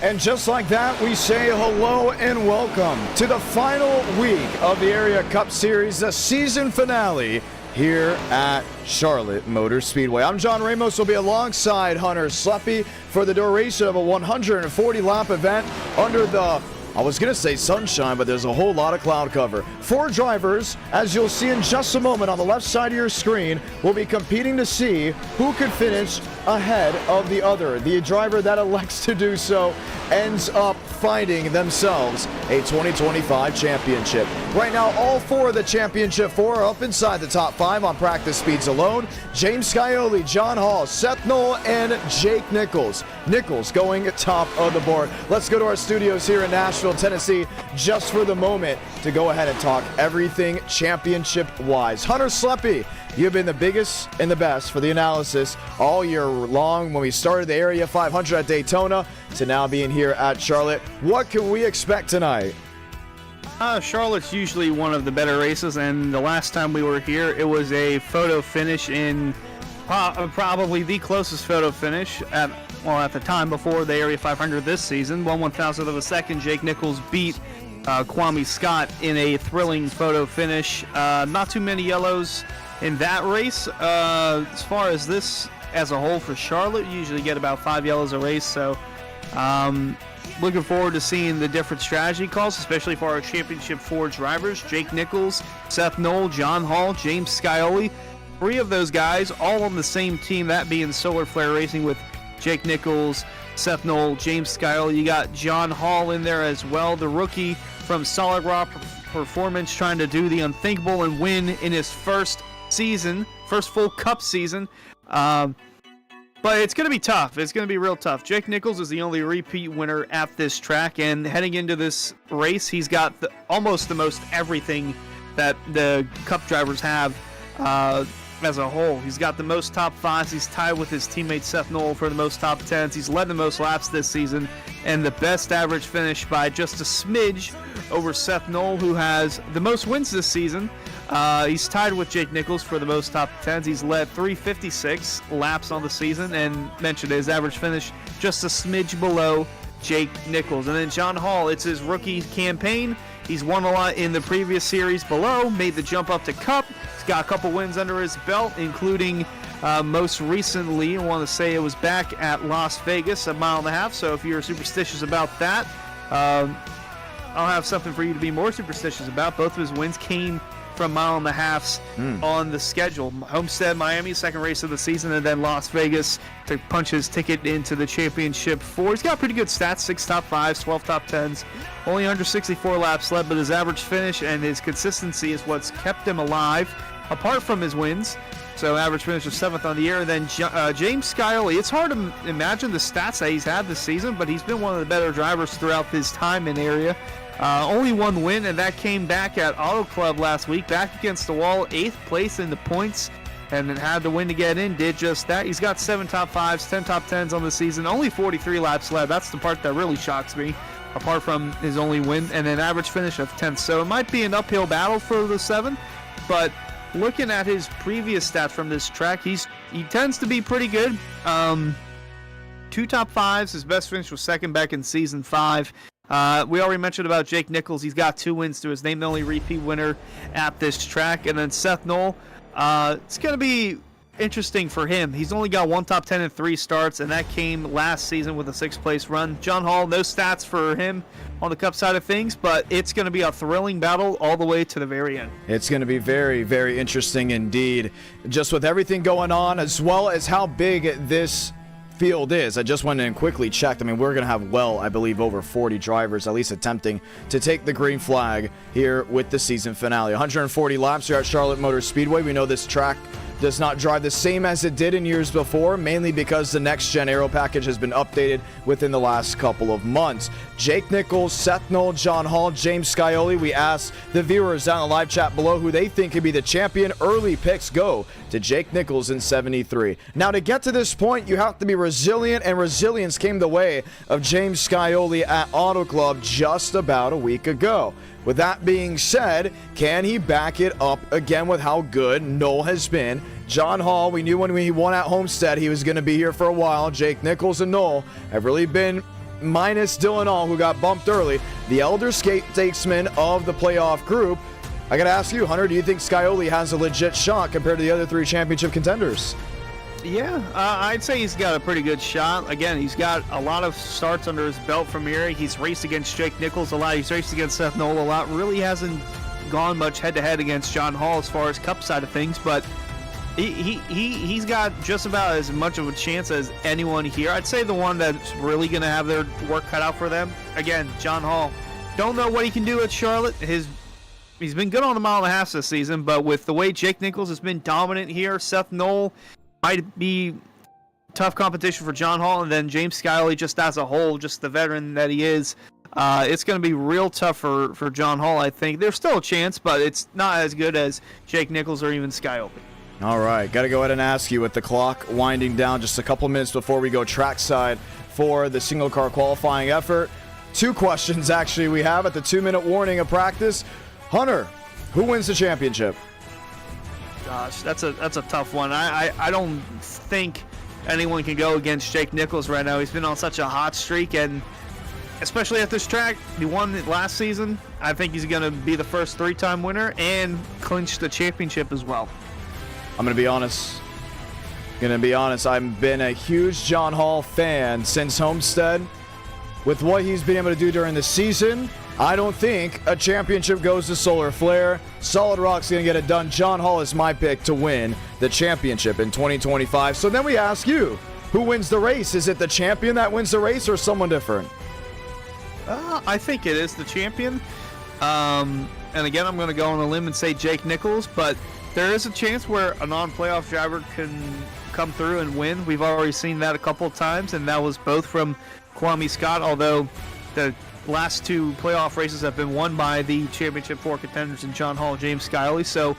And just like that, we say hello and welcome to the final week of the Area Cup Series, the season finale here at Charlotte Motor Speedway. I'm John Ramos. Will be alongside Hunter Sleppy for the duration of a 140-lap event under the, I was going to say sunshine, but there's a whole lot of cloud cover. 4 drivers, as you'll see in just a moment on the left side of your screen, will be competing to see who could finish ahead of the other. The driver that elects to do so ends up finding themselves a 2025 championship. Right now, all 4 of the championship 4 are up inside the top 5 on practice speeds alone. James Scioli, John Hall, Seth Knoll, and Jake Nichols. Nichols going top of the board. Let's go to our studios here in Nashville, Tennessee, just for the moment to go ahead and talk everything championship-wise. Hunter Sleppy, you've been the biggest and the best for the analysis all year long, when we started the Area 500 at Daytona to now being here at Charlotte. What can we expect tonight? Charlotte's usually one of the better races, and the last time we were here, it was a photo finish in probably the closest photo finish at the time before the Area 500 this season. 1/1000th of a second, Jake Nichols beat Kwame Scott in a thrilling photo finish. Not too many yellows in that race. As far as this as a whole for Charlotte, you usually get about 5 yellows a race, so looking forward to seeing the different strategy calls, especially for our Championship 4 drivers. Jake Nichols, Seth Knoll, John Hall, James Scioli. 3 of those guys all on the same team, that being Solar Flare Racing with Jake Nichols, Seth Knoll, James Scioli. You got John Hall in there as well, the rookie from Solid Rock Performance, trying to do the unthinkable and win in his first full Cup season. But it's going to be tough. It's going to be real tough. Jake Nichols is the only repeat winner at this track, and heading into this race, he's got almost the most everything that the Cup drivers have as a whole. He's got the most top 5s. He's tied with his teammate Seth Knoll for the most top 10s. He's led the most laps this season, and the best average finish by just a smidge over Seth Knoll, who has the most wins this season. He's tied with Jake Nichols for the most top 10s. He's led 356 laps on the season, and mentioned his average finish just a smidge below Jake Nichols. And then John Hall, it's his rookie campaign. He's won a lot in the previous series below, made the jump up to Cup. He's got a couple wins under his belt, including most recently, I want to say it was back at Las Vegas, a 1.5 miles. So if you're superstitious about that, I'll have something for you to be more superstitious about. Both of his wins came from 1.5 miles on the schedule. Homestead, Miami, second race of the season, and then Las Vegas to punch his ticket into the Championship 4. He's got pretty good stats, 6 top 5s, 12 top 10s, only 164 laps led, but his average finish and his consistency is what's kept him alive, apart from his wins. So average finish of 7th on the year. And then James Scioli, it's hard to imagine the stats that he's had this season, but he's been one of the better drivers throughout his time in area. Only 1 win, and that came back at Auto Club last week, back against the wall, 8th place in the points, and then had to win to get in, did just that. He's got 7 top 5s, 10 top 10s on the season, only 43 laps led. That's the part that really shocks me, apart from his only win, and an average finish of 10th. So it might be an uphill battle for the 7, but looking at his previous stats from this track, he tends to be pretty good. 2 top 5s, his best finish was 2nd back in Season 5. We already mentioned about Jake Nichols. He's got 2 wins to his name, the only repeat winner at this track. And then Seth Knoll, it's going to be interesting for him. He's only got 1 top 10 and 3 starts, and that came last season with a 6th place run. John Hall, no stats for him on the Cup side of things, but it's going to be a thrilling battle all the way to the very end. It's going to be very, very interesting indeed, just with everything going on, as well as how big this field is. I just went in and quickly checked. I mean, we're going to have, I believe over 40 drivers at least attempting to take the green flag here with the season finale. 140 laps here at Charlotte Motor Speedway. We know this track does not drive the same as it did in years before, mainly because the next-gen aero package has been updated within the last couple of months. Jake Nichols, Seth Knoll, John Hall, James Scioli. We asked the viewers down in the live chat below who they think could be the champion. Early picks go to Jake Nichols in 73. Now, to get to this point, you have to be resilient, and resilience came the way of James Scioli at Auto Club just about a week ago. With that being said, can he back it up again with how good Knoll has been? John Hall, we knew when he won at Homestead he was going to be here for a while. Jake Nichols and Knoll have really been minus Dylan All, who got bumped early, the elder statesman of the playoff group. I got to ask you, Hunter, do you think Scioli has a legit shot compared to the other 3 championship contenders? Yeah, I'd say he's got a pretty good shot. Again, he's got a lot of starts under his belt from here. He's raced against Jake Nichols a lot. He's raced against Seth Knoll a lot. Really hasn't gone much head-to-head against John Hall as far as Cup side of things, but he's got just about as much of a chance as anyone here. I'd say the one that's really going to have their work cut out for them, again, John Hall. Don't know what he can do at Charlotte. He's been good on the mile and a half this season, but with the way Jake Nichols has been dominant here, Seth Knoll might be tough competition for John Hall, and then James Scioli just as a whole, just the veteran that he is. It's going to be real tough for John Hall, I think. There's still a chance, but it's not as good as Jake Nichols or even Scioli. All right, got to go ahead and ask you, with the clock winding down just a couple minutes before we go trackside for the single car qualifying effort. 2 questions, actually, we have at the 2-minute warning of practice. Hunter, who wins the championship? Gosh, that's a tough one. I don't think anyone can go against Jake Nichols right now. He's been on such a hot streak, and especially at this track, he won it last season. I think he's going to be the first 3-time winner and clinch the championship as well. I'm going to be honest. I've been a huge John Hall fan since Homestead. With what he's been able to do during the season, I don't think a championship goes to Solar Flare. Solid Rock's going to get it done. John Hall is my pick to win the championship in 2025. So then we ask you, who wins the race? Is it the champion that wins the race or someone different? I think it is the champion. And again, I'm going to go on a limb and say Jake Nichols, but there is a chance where a non-playoff driver can come through and win. We've already seen that a couple of times, and that was both from Kwame Scott, although the last 2 playoff races have been won by the championship 4 contenders in John Hall and James Scioli, so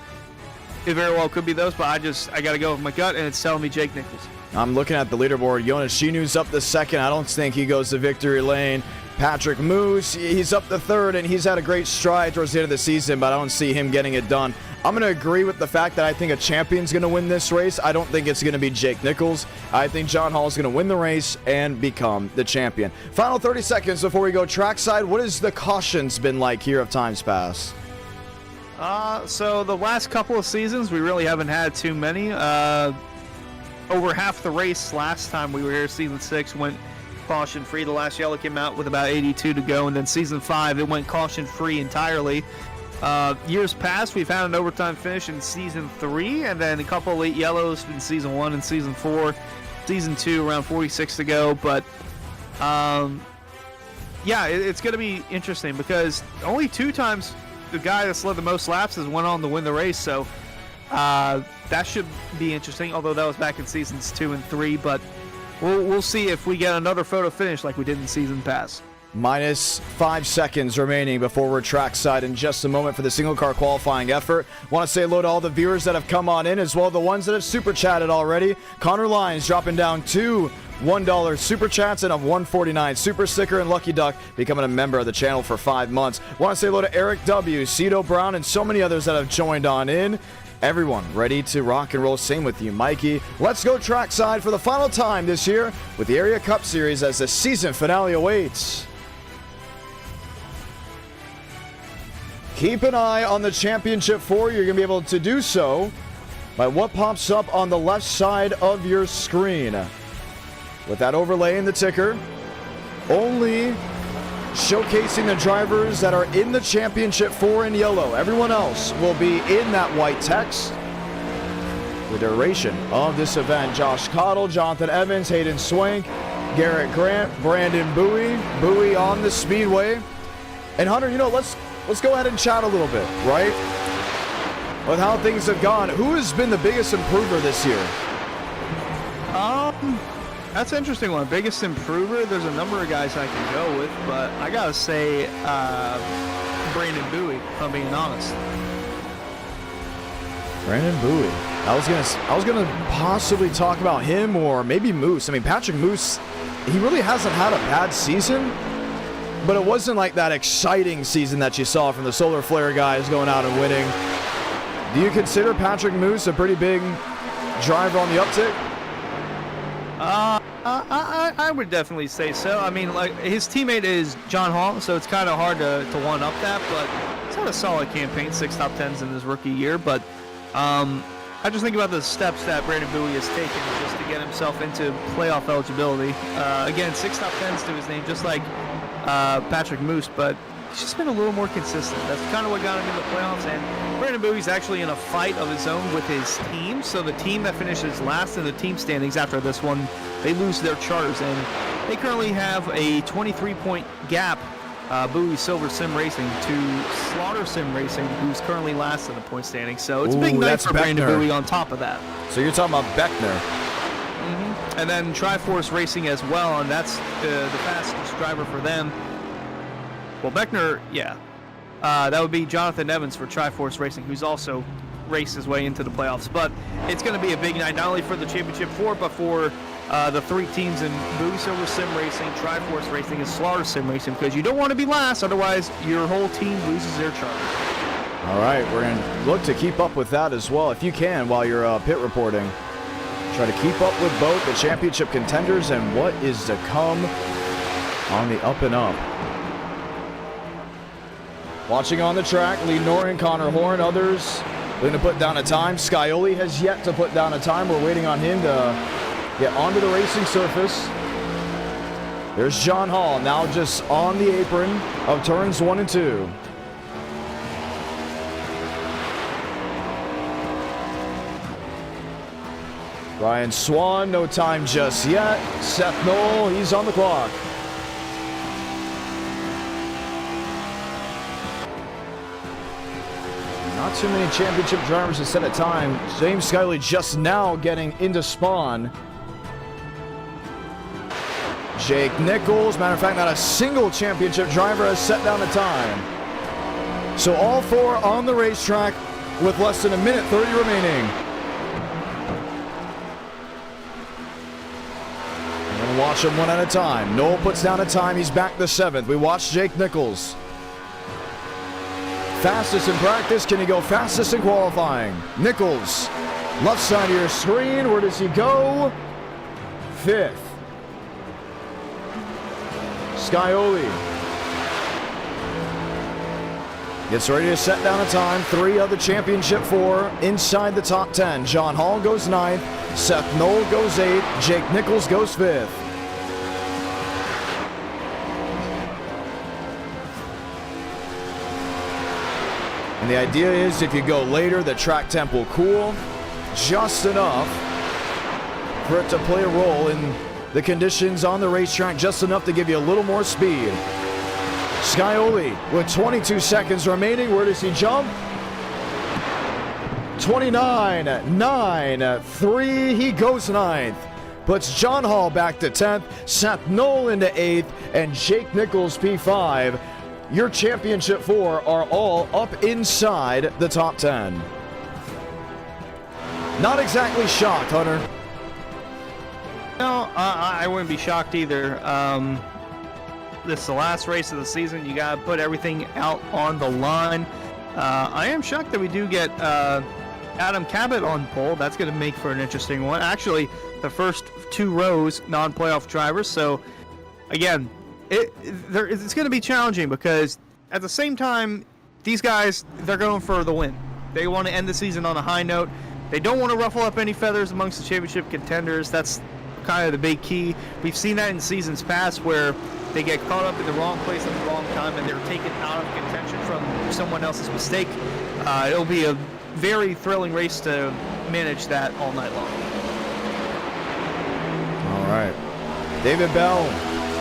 it very well could be those, but I got to go with my gut, and it's telling me Jake Nichols. I'm looking at the leaderboard. Jonas Shinu's up the 2nd. I don't think he goes to victory lane. Patrick Moose, he's up the 3rd, and he's had a great stride towards the end of the season, but I don't see him getting it done. I'm going to agree with the fact that I think a champion's going to win this race. I don't think it's going to be Jake Nichols. I think John Hall is going to win the race and become the champion. Final 30 seconds before we go trackside. What has the cautions been like here of times past? So the last couple of seasons, we really haven't had too many. Over half the race last time we were here, season 6 went caution free. The last yellow came out with about 82 to go, and then season 5 it went caution free entirely. Years past, we've had an overtime finish in season 3, and then a couple late yellows in season 1 and season 4. Season 2 around 46 to go, but yeah, it's going to be interesting because only 2 times the guy that's led the most laps has went on to win the race, so that should be interesting, although that was back in seasons 2 and 3, but we'll see if we get another photo finish like we did in season past. Minus 5 seconds remaining before we're trackside in just a moment for the single car qualifying effort. Want to say hello to all the viewers that have come on in, as well as the ones that have super chatted already. Connor Lyons dropping down 2 $1 super chats and a $1.49 super sticker, and Lucky Duck becoming a member of the channel for 5 months. Want to say hello to Eric W., Cito Brown, and so many others that have joined on in. Everyone ready to rock and roll. Same with you, Mikey. Let's go trackside for the final time this year with the Area Cup Series as the season finale awaits. Keep an eye on the Championship 4. You're going to be able to do so by what pops up on the left side of your screen. With that overlay in the ticker, only showcasing the drivers that are in the Championship 4 in yellow. Everyone else will be in that white text. The duration of this event: Josh Cottle, Jonathan Evans, Hayden Swank, Garrett Grant, Brandon Bowie on the Speedway. And Hunter, let's go ahead and chat a little bit, right? With how things have gone. Who has been the biggest improver this year? That's an interesting one. Biggest improver, there's a number of guys I can go with, but I gotta say Brandon Bowie, if I'm being honest. Brandon Bowie. I was gonna possibly talk about him or maybe Moose. I mean, Patrick Moose, he really hasn't had a bad season, but it wasn't like that exciting season that you saw from the Solar Flare guys going out and winning. Do you consider Patrick Moose a pretty big driver on the uptick? I would definitely say so. I mean, like, his teammate is John Hall, so it's kind of hard to one up that, but he's had a solid campaign, 6 top 10s in his rookie year. But I just think about the steps that Brandon Bowie has taken just to get himself into playoff eligibility. Again, 6 top 10s to his name, just like Patrick Moose, but he's just been a little more consistent. That's kind of what got him in the playoffs, and Brandon Bowie's actually in a fight of his own with his team, so the team that finishes last in the team standings after this one, they lose their charters, and they currently have a 23-point gap, Bowie Silver Sim Racing to Slaughter Sim Racing, who's currently last in the point standings. So it's a big night for Brandon Bowie on top of that. So you're talking about Beckner. And then Triforce Racing as well, and that's the fastest driver for them. Well, Beckner, yeah. That would be Jonathan Evans for Triforce Racing, who's also raced his way into the playoffs. But it's going to be a big night, not only for the Championship 4, but for the 3 teams in Bowie Silver Sim Racing, Triforce Racing, and Slaughter Sim Racing, because you don't want to be last, otherwise your whole team loses their charter. All right, we're going to look to keep up with that as well, if you can, while you're pit reporting. Try to keep up with both the championship contenders and what is to come on the up and up. Watching on the track, Lee Norton, Connor Horn, others going to put down a time. Scioli has yet to put down a time. We're waiting on him to get onto the racing surface. There's John Hall, now just on the apron of turns 1 and 2. Ryan Swan, no time just yet. Seth Knoll, he's on the clock. Not too many championship drivers to set a time. James Skiley just now getting into spawn. Jake Nichols, matter of fact, not a single championship driver has set down a time. So all 4 on the racetrack with less than 1:30 remaining. Watch them one at a time. Noel puts down a time. He's back to 7th. We watch Jake Nichols. Fastest in practice. Can he go fastest in qualifying? Nichols. Left side of your screen. Where does he go? 5th. Scioli gets ready to set down a time. 3 of the championship 4 inside the top 10. John Hall goes 9th. Seth Knoll goes 8th. Jake Nichols goes 5th. And the idea is if you go later, the track temp will cool just enough for it to play a role in the conditions on the racetrack, just enough to give you a little more speed. Scioli with 22 seconds remaining. Where does he jump? 29.93. He goes 9th. Puts John Hall back to 10th. Seth Knoll into 8th. And Jake Nichols P5. Your championship 4 are all up inside the top 10. Not exactly shocked, Hunter. No, I wouldn't be shocked either. This is the last race of the season. You got to put everything out on the line. I am shocked that we do get Adam Cabot on pole. That's going to make for an interesting one. Actually, the first 2 rows non-playoff drivers. So, again, it's going to be challenging because at the same time, these guys, they're going for the win. They want to end the season on a high note. They don't want to ruffle up any feathers amongst the championship contenders. That's kind of the big key. We've seen that in seasons past where they get caught up in the wrong place at the wrong time and they're taken out of contention from someone else's mistake. It'll be a very thrilling race to manage that all night long. All right. David Bell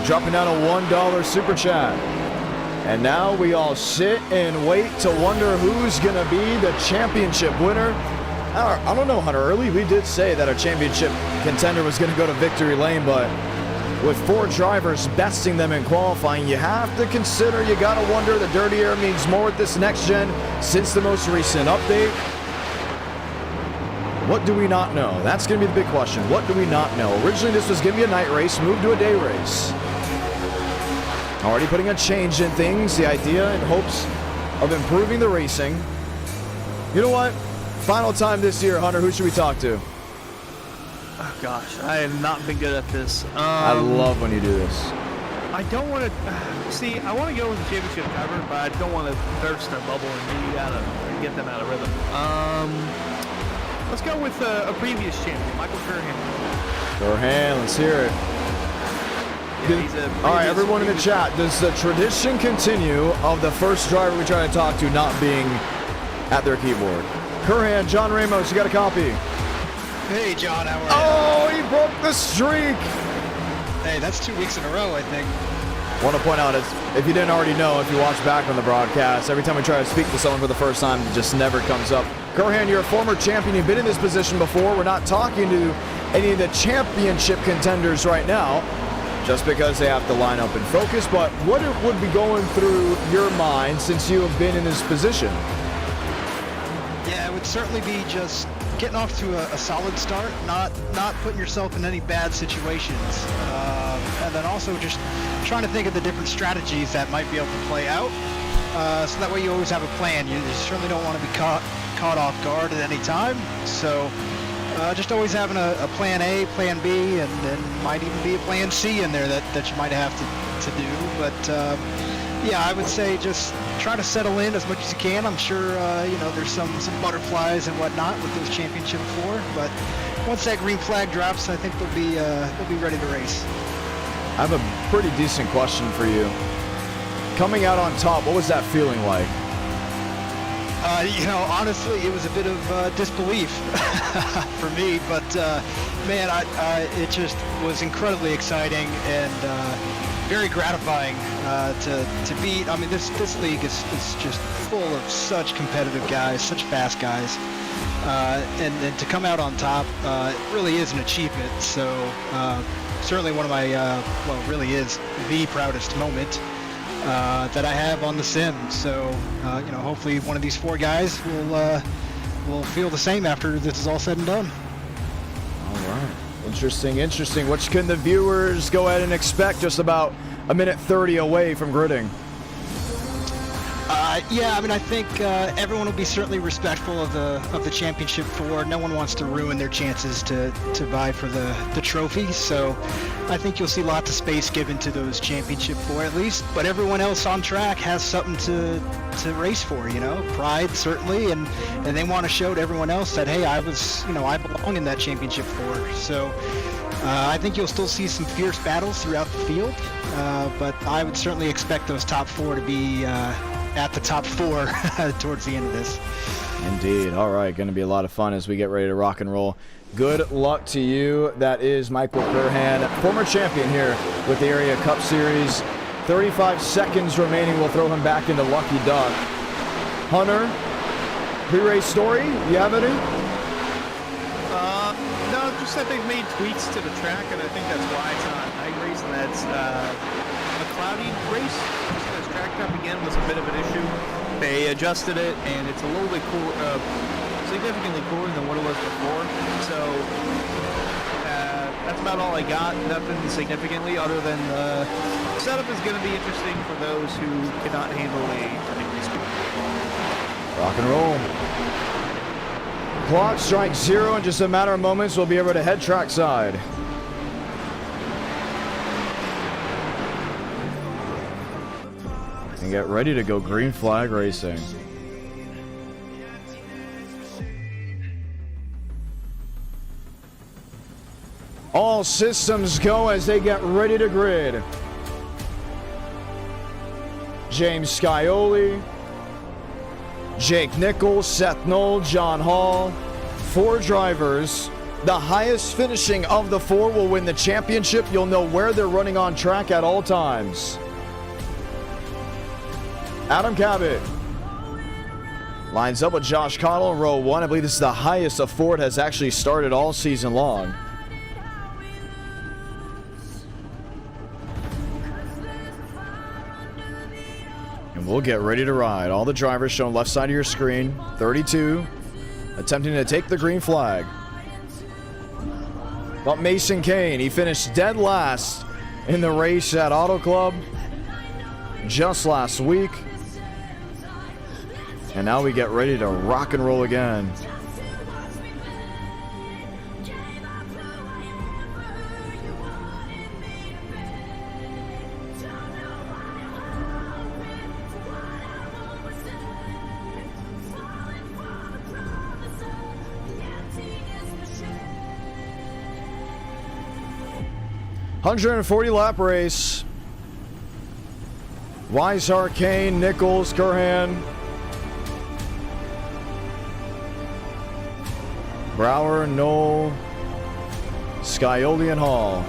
dropping down a $1 super chat. And now we all sit and wait to wonder who's going to be the championship winner. I don't know, Hunter. Early we did say that our championship contender was going to go to victory lane, but with 4 drivers besting them in qualifying, you have to consider, you got to wonder, the dirty air means more at this next gen since the most recent update. What do we not know? That's going to be the big question. What do we not know? Originally, this was going to be a night race, moved to a day race. Already putting a change in things, the idea in hopes of improving the racing. You know what? Final time this year, Hunter, who should we talk to? Oh gosh, I have not been good at this. I love when you do this. I don't want to see. I want to go with the championship cover, but I don't want to burst their bubble and get them out of rhythm. Let's go with a previous champion, Michael Curhan. Curhan, let's hear it. Yeah, all right, everyone in the chat, does the tradition continue of the first driver we try to talk to not being at their keyboard? Curhan, John Ramos, you got a copy? Hey, John, how are you? Oh, he broke the streak. Hey, that's 2 weeks in a row, I think. I want to point out, if you didn't already know, if you watch back on the broadcast, every time we try to speak to someone for the first time, it just never comes up. Curhan, you're a former champion. You've been in this position before. We're not talking to any of the championship contenders right now, just because they have to line up and focus. But what would be going through your mind since you have been in this position? Yeah, it would certainly be just getting off to a solid start, not putting yourself in any bad situations, and then also just trying to think of the different strategies that might be able to play out, so that way you always have a plan. You certainly don't want to be caught off guard at any time, so just always having a plan A, plan B, and might even be a plan C in there that you might have to do. But yeah, I would say just try to settle in as much as you can. I'm sure you know, there's some butterflies and whatnot with those championship 4, but once that green flag drops, I think they'll be ready to race. I have a pretty decent question for you. Coming out on top, what was that feeling like? You know, honestly, it was a bit of disbelief for me, but man, it just was incredibly exciting and very gratifying to beat. I mean, this league is just full of such competitive guys, such fast guys, and to come out on top really is an achievement. So certainly one of my, well, really is the proudest moment that I have on the sim. So you know, hopefully one of these 4 guys will feel the same after this is all said and done. All right, interesting. What can the viewers go ahead and expect just about a minute 30 away from gridding? Yeah, I mean, I think everyone will be certainly respectful of the championship 4. No one wants to ruin their chances to vie for the trophy, so I think you'll see lots of space given to those championship 4 at least. But everyone else on track has something to race for, you know, pride certainly, and they want to show to everyone else that, hey, I belong in that championship 4. So I think you'll still see some fierce battles throughout the field, but I would certainly expect those top 4 to be at the top 4 towards the end of this. Indeed. All right, going to be a lot of fun as we get ready to rock and roll. Good luck to you. That is Michael Curhan, former champion here with the Area Cup Series. 35 seconds remaining. We'll throw him back into Lucky Duck. Hunter, pre-race story, you have any? No, just that they've made tweaks to the track, and I think that's why it's not an iRace, and that's a cloudy race. This track top again was a bit of an issue. They adjusted it, and it's a little bit cool, significantly cooler than what it was before. So that's about all I got. Nothing significantly other than the setup is going to be interesting for those who cannot handle a turning race. Rock and roll. Clock strikes 0 in just a matter of moments. We'll be able to head trackside. And get ready to go green flag racing. All systems go as they get ready to grid. James Scioli, Jake Nichols, Seth Knoll, John Hall. 4 drivers. The highest finishing of the 4 will win the championship. You'll know where they're running on track at all times. Adam Cabot lines up with Josh Cottle in row 1. I believe this is the highest a Ford has actually started all season long. And we'll get ready to ride. All the drivers shown left side of your screen. 32 attempting to take the green flag. But Mason Kane, he finished dead last in the race at Auto Club just last week. And now we get ready to rock and roll again. 140 lap race. Weishart, Kane, Nichols, Curhan, Brower, Knoll, Scioli, and Hall.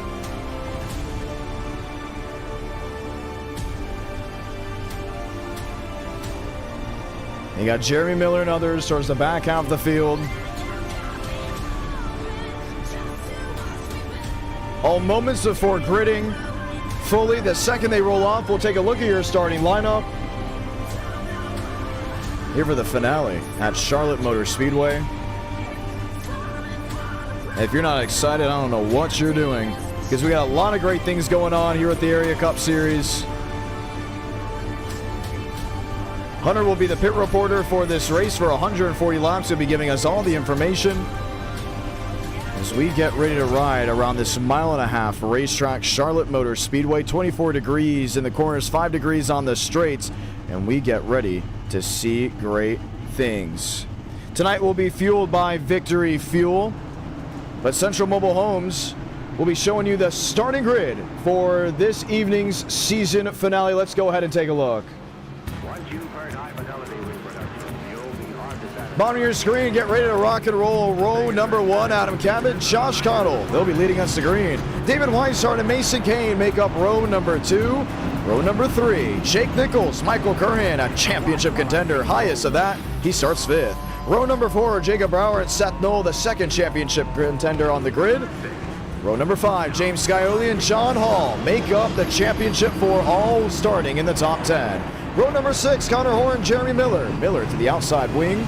You got Jeremy Miller and others towards the back half of the field. All moments before gridding fully. The second they roll off, we'll take a look at your starting lineup here for the finale at Charlotte Motor Speedway. If you're not excited, I don't know what you're doing, because we got a lot of great things going on here at the Area Cup Series. Hunter will be the pit reporter for this race for 140 laps. He'll be giving us all the information as we get ready to ride around this 1.5 mile racetrack, Charlotte Motor Speedway. 24 degrees in the corners, 5 degrees on the straights, and we get ready to see great things. Tonight will be fueled by Victory Fuel, but Central Mobile Homes will be showing you the starting grid for this evening's season finale. Let's go ahead and take a look. Bottom of your screen, get ready to rock and roll. Row number 1, Adam Cabot, Josh Connell. They'll be leading us to green. David Weishart and Mason Kane make up row number 2. Row number 3, Jake Nichols, Michael Curhan, a championship contender. Highest of that, he starts 5th. Row number 4, Jacob Brower and Seth Knoll, the second championship contender on the grid. Row number 5, James Scioli and John Hall make up the championship 4, all starting in the top 10. Row number 6, Connor Horn, Jeremy Miller. Miller to the outside wing.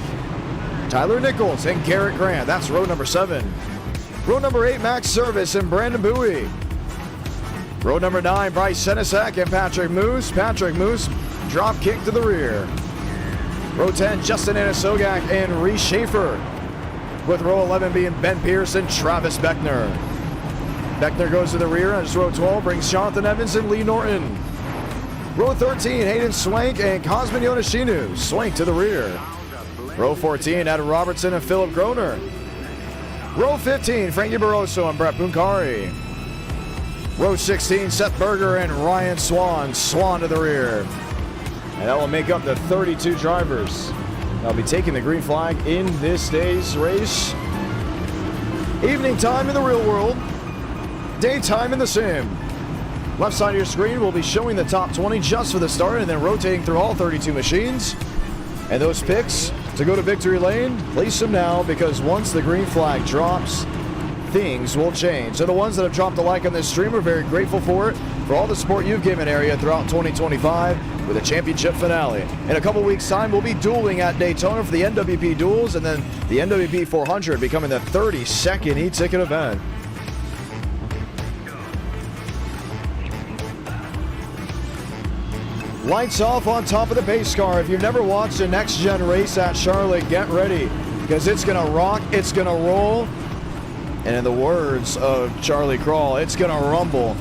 Tyler Nichols and Garrett Grant. That's row number 7. Row number 8, Max Service and Brandon Bowie. Row number 9, Bryce Senesac and Patrick Moose. Patrick Moose, drop kick to the rear. Row 10, Justin Anasogak and Reese Schaefer. With row 11 being Ben Pierce and Travis Beckner. Beckner goes to the rear, and row 12 brings Jonathan Evans and Lee Norton. Row 13, Hayden Swank and Cosmin Yonashinu. Swank to the rear. Row 14, Adam Robertson and Philip Groner. Row 15, Frankie Barroso and Brett Bunkari. Row 16, Seth Berger and Ryan Swan. Swan to the rear. And that will make up the 32 drivers that'll be taking the green flag in this day's race. Evening time in the real world, daytime in the sim. Left side of your screen will be showing the top 20 just for the start, and then rotating through all 32 machines. And those picks to go to victory lane, place them now, because once the green flag drops, things will change. So the ones that have dropped a like on this stream are very grateful for it, for all the support you've given area throughout 2025 with a championship finale. In a couple weeks' time, we'll be dueling at Daytona for the NWP duels, and then the NWP 400 becoming the 32nd e-ticket event. Lights off on top of the pace car. If you've never watched a next-gen race at Charlotte, get ready, because it's going to rock, it's going to roll, and in the words of Charlie Crawl, it's going to rumble.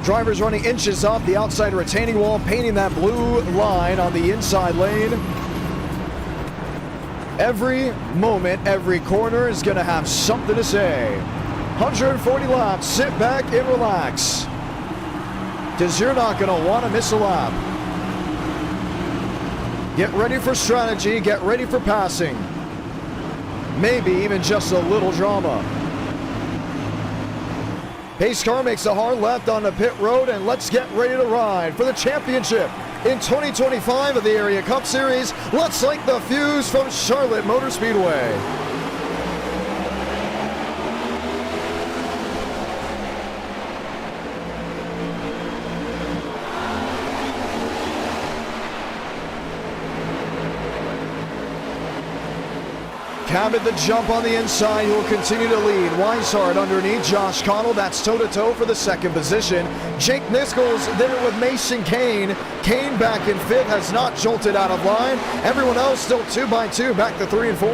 Drivers running inches off the outside retaining wall, painting that blue line on the inside lane. Every moment, every corner is going to have something to say. 140 laps, sit back and relax, because you're not going to want to miss a lap. Get ready for strategy, get ready for passing. Maybe even just a little drama. Pace car makes a hard left on the pit road, and let's get ready to ride for the championship in 2025 of the Area Cup Series. Let's light the fuse from Charlotte Motor Speedway. Cabot the jump on the inside. He will continue to lead. Weishart underneath Josh Connell. That's toe-to-toe for the second position. Jake Nichols there with Mason Kane. Kane back in 5th, has not jolted out of line. Everyone else still 2 by 2, back to 3 and 4.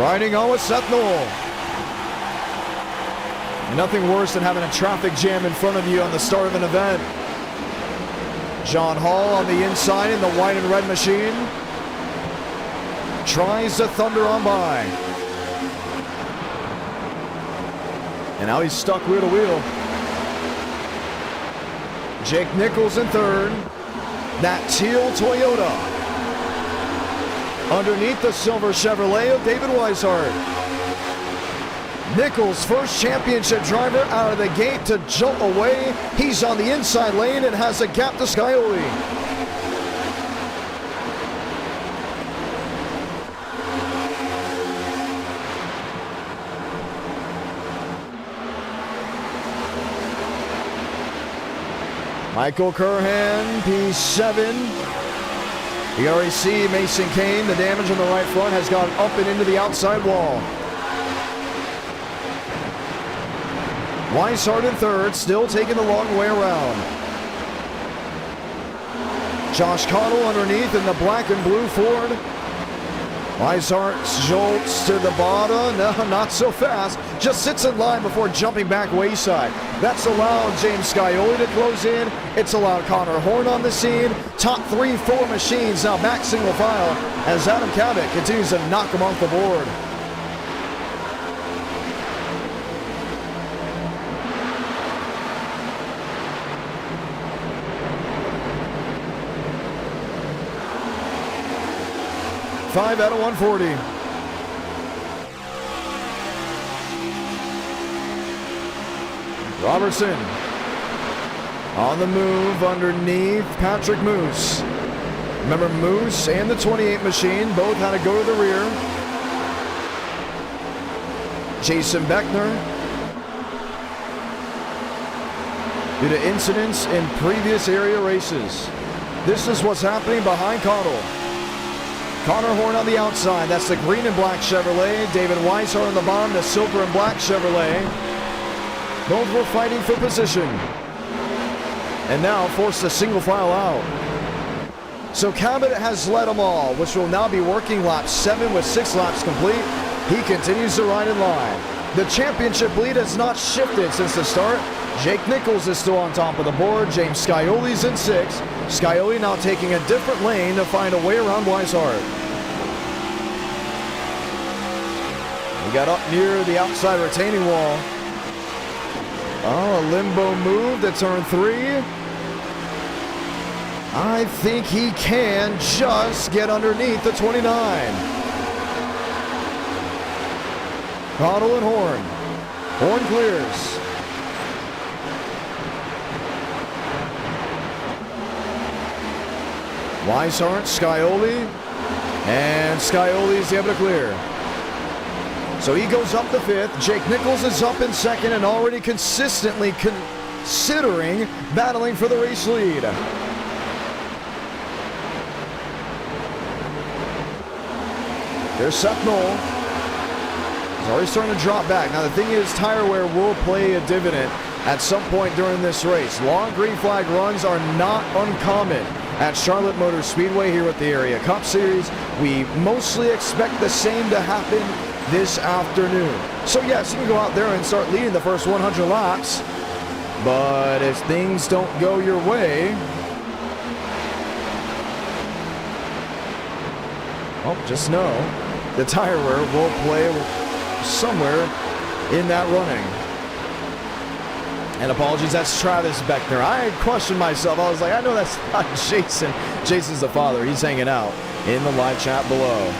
Riding on with Seth Knoll. Nothing worse than having a traffic jam in front of you on the start of an event. John Hall on the inside in the white and red machine. tries to thunder on by. And now he's stuck wheel to wheel. Jake Nichols in third. That teal Toyota. Underneath the silver Chevrolet of David Weishart. Nichols, first championship driver out of the gate to jolt away. He's on the inside lane and has a gap to Scioli. Michael Curhan, P7. You already see Mason Kane, the damage on the right front has gone up and into the outside wall. Weishart in third, still taking the long way around. Josh Connell underneath in the black and blue Ford. Weishart jolts to the bottom. No, not so fast. Just sits in line before jumping back wayside. That's allowed James Scioli to close in. It's allowed Connor Horn on the scene. Top 3-4 machines now back single file as Adam Cabot continues to knock them off the board. Five out of 140. Robertson on the move underneath Patrick Moose. Remember, Moose and the 28 machine both had to go to the rear. Jason Beckner, due to incidents in previous area races. This is what's happening behind Connell. Connor Horn on the outside. That's the green and black Chevrolet. David Weishart on the bottom, the silver and black Chevrolet. Both were fighting for position. And now forced a single file out. So Cabot has led them all, which will now be working lap 7 with 6 laps complete. He continues to ride in line. The championship lead has not shifted since the start. Jake Nichols is still on top of the board. James Scioli's in 6th. Scioli now taking a different lane to find a way around Weishart. We got up near the outside retaining wall. Oh, a limbo move to turn 3. I think he can just get underneath the 29. Connell and Horn. Horn clears. Weishart, Scioli, and Scioli is able to clear. So he goes up the 5th. Jake Nichols is up in 2nd and already consistently considering battling for the race lead. There's Seth Knoll. He's already starting to drop back. Now the thing is, tire wear will play a dividend at some point during this race. Long green flag runs are not uncommon at Charlotte Motor Speedway here at the Area Cup Series. We mostly expect the same to happen this afternoon. So yes, you can go out there and start leading the first 100 laps, but if things don't go your way, well, just know the tire wear will play somewhere in that running. And apologies, that's Travis Beckner. I questioned myself. I was like, I know that's not Jason. Jason's the father. He's hanging out in the live chat below.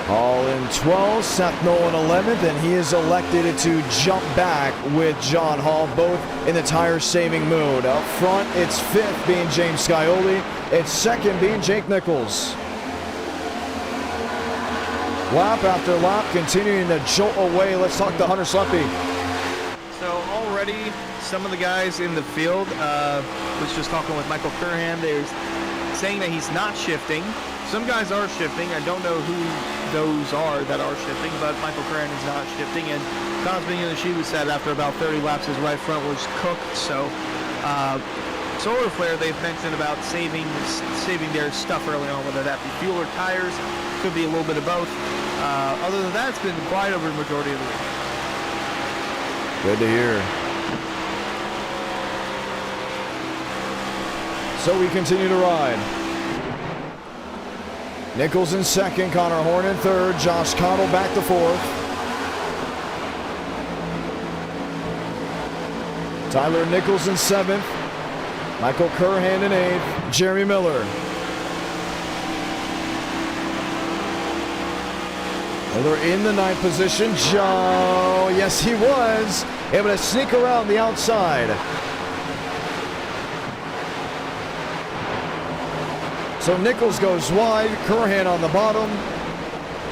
All in 12th, Seth Knoll in 11th, and he is elected to jump back with John Hall, both in the tire-saving mode. Up front, it's 5th being James Scioli. It's 2nd being Jake Nichols. Lap after lap, continuing to jolt away. Let's talk to Hunter Sleppy. So already, some of the guys in the field, was just talking with Michael Curhan, they're saying that he's not shifting. Some guys are shifting. I don't know who those are that are shifting, but Michael Curran is not shifting. And Cosby and Shibu said after about 30 laps, his right front was cooked. So Solar Flare, they've mentioned about saving their stuff early on, whether that be fuel or tires. Could be a little bit of both. Other than that, it's been quiet over the majority of the week. Good to hear. So we continue to ride. Nichols in second, Connor Horn in third, Josh Cottle back to fourth. Tyler Nichols in seventh, Michael Curhan in eighth, Jeremy Miller. Miller in the ninth position. Joe, yes he was, able to sneak around the outside. So Nichols goes wide, Curhan on the bottom.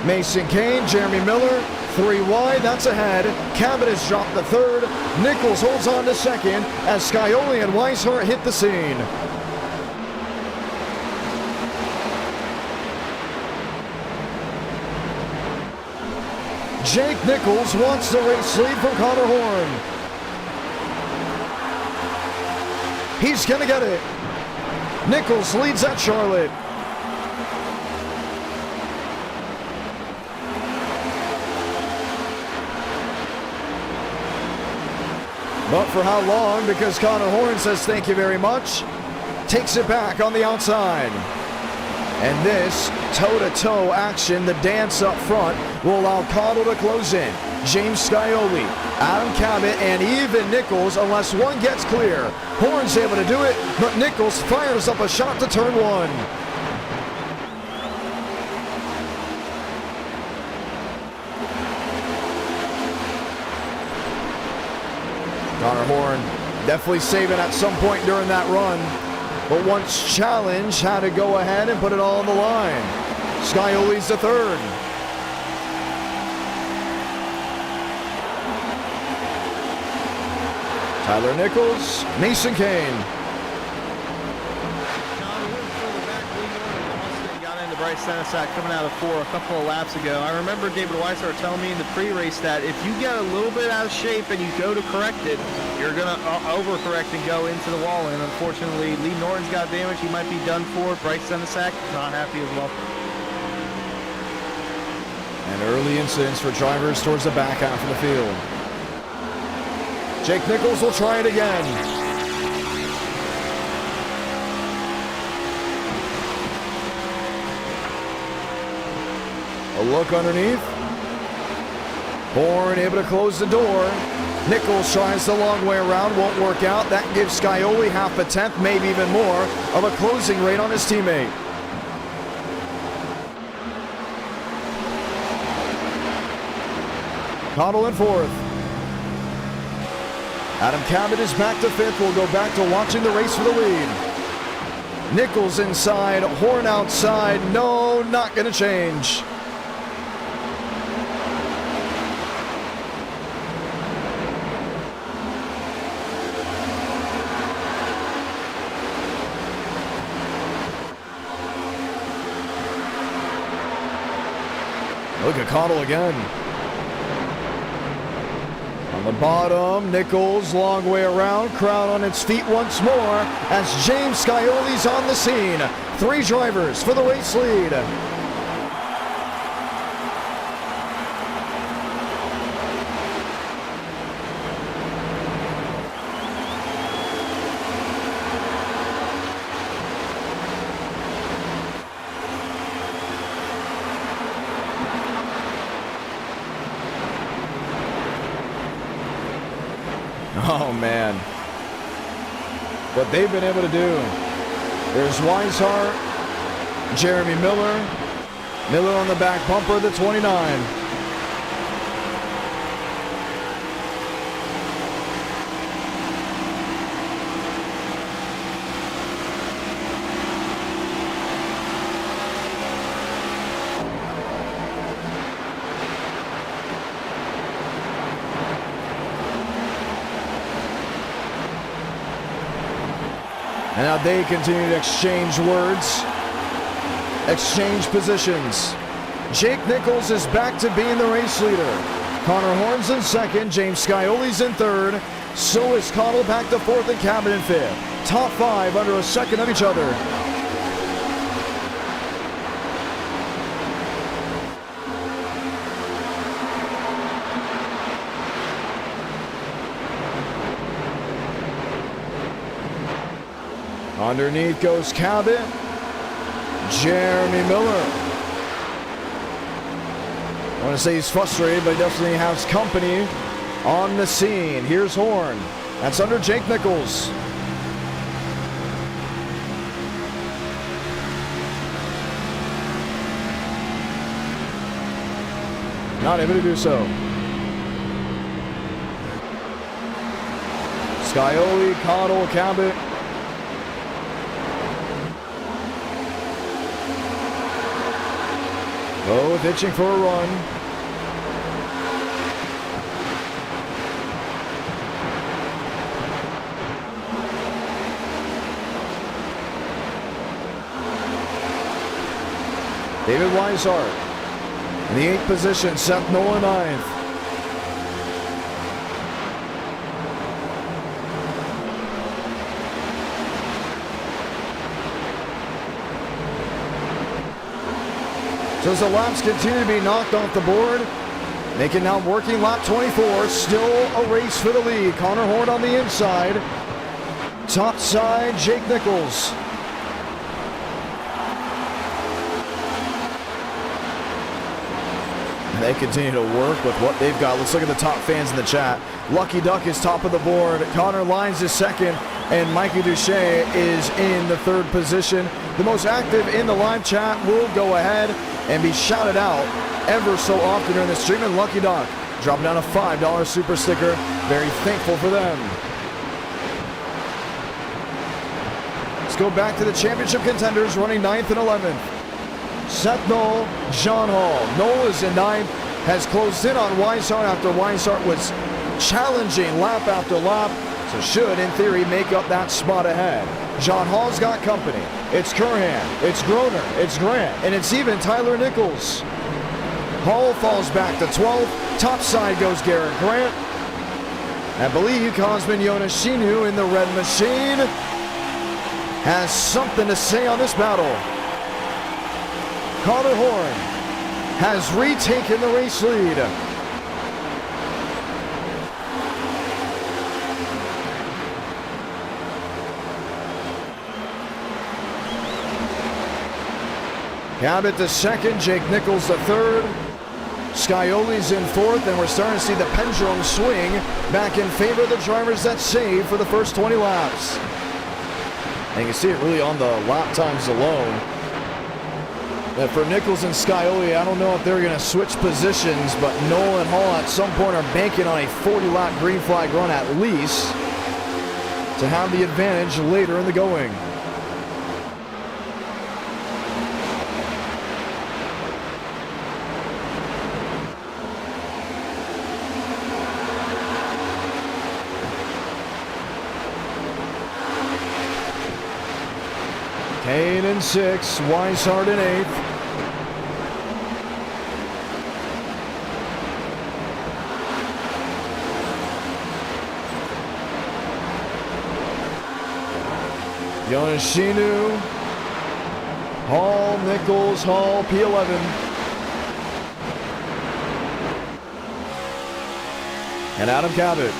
Mason Kane, Jeremy Miller, 3 wide, that's ahead. Cabot has dropped the third. Nichols holds on to second as Scioli and Weishart hit the scene. Jake Nichols wants the race lead from Connor Horn. He's gonna get it. Nichols leads at Charlotte. But for how long? Because Connor Horn says thank you very much. Takes it back on the outside. And this toe-to-toe action, the dance up front, will allow Cottle to close in. James Scioli, Adam Cabot, and even Nichols, unless one gets clear. Horn's able to do it, but Nichols fires up a shot to turn one. Connor Horn definitely saving at some point during that run, but once challenged, had to go ahead and put it all on the line. Scioli's the third. Tyler Nichols, Mason Kane. Bryce Senesac coming out of 4 a couple of laps ago. I remember David Weishart telling me in the pre-race that if you get a little bit out of shape and you go to correct it, you're going to overcorrect and go into the wall. And unfortunately, Lee Norton's got damage. He might be done for. Bryce Senesac, not happy as well. And early incidents for drivers towards the back half of the field. Jake Nichols will try it again. A look underneath. Horn able to close the door. Nichols tries the long way around, won't work out. That gives Scioli half a tenth, maybe even more, of a closing rate on his teammate. Cottle in fourth. Adam Cabot is back to fifth. We'll go back to watching the race for the lead. Nichols inside, Horn outside. No, not going to change. Look at Cottle again. On the bottom, Nichols, long way around, crowd on its feet once more as James Scioli's on the scene. 3 drivers for the race lead. Oh, man. What they've been able to do. There's Weishart, Jeremy Miller. Miller on the back bumper, the 29. And now they continue to exchange words, exchange positions. Jake Nichols is back to being the race leader. Connor Horn's in second, James Scioli's in third. So is Cottle back to fourth and Cabot in fifth. Top 5 under a second of each other. Underneath goes Cabot. Jeremy Miller. I want to say he's frustrated, but he definitely has company on the scene. Here's Horn. That's under Jake Nichols. Not able to do so. Scioli, Cottle, Cabot. Both itching for a run. David Weishart in the 8th position, Seth Nolan 9th. So as the laps continue to be knocked off the board, making now working lap 24, still a race for the lead. Connor Horn on the inside. Top side, Jake Nichols. They continue to work with what they've got. Let's look at the top fans in the chat. Lucky Duck is top of the board. Connor Lyons is second. And Mikey Duche is in the 3rd position. The most active in the live chat will go ahead and be shouted out ever so often during the stream. And Lucky Duck dropping down a $5 super sticker. Very thankful for them. Let's go back to the championship contenders running 9th and 11th. Seth Knoll, John Hall. Knoll is in 9th, has closed in on Weishart after Weishart was challenging lap after lap, so should, in theory, make up that spot ahead. John Hall's got company. It's Curhan, it's Groner, it's Grant, and it's even Tyler Nichols. Hall falls back to 12th. Top side goes Garrett Grant. I believe Cosmin Yonashinu in the red machine has something to say on this battle. Connor Horn has retaken the race lead. Cabot the 2nd, Jake Nichols the 3rd. Scioli's in 4th, and we're starting to see the pendulum swing back in favor of the drivers that saved for the first 20 laps. And you can see it really on the lap times alone. That for Nichols and Scioli, I don't know if they're going to switch positions, but Knoll and Hall at some point are banking on a 40-lap green flag run at least to have the advantage later in the going. Kane in 6th, Weishart in 8th. Yonashinu, Hall, Nichols, Hall, P11. And Adam Cabot.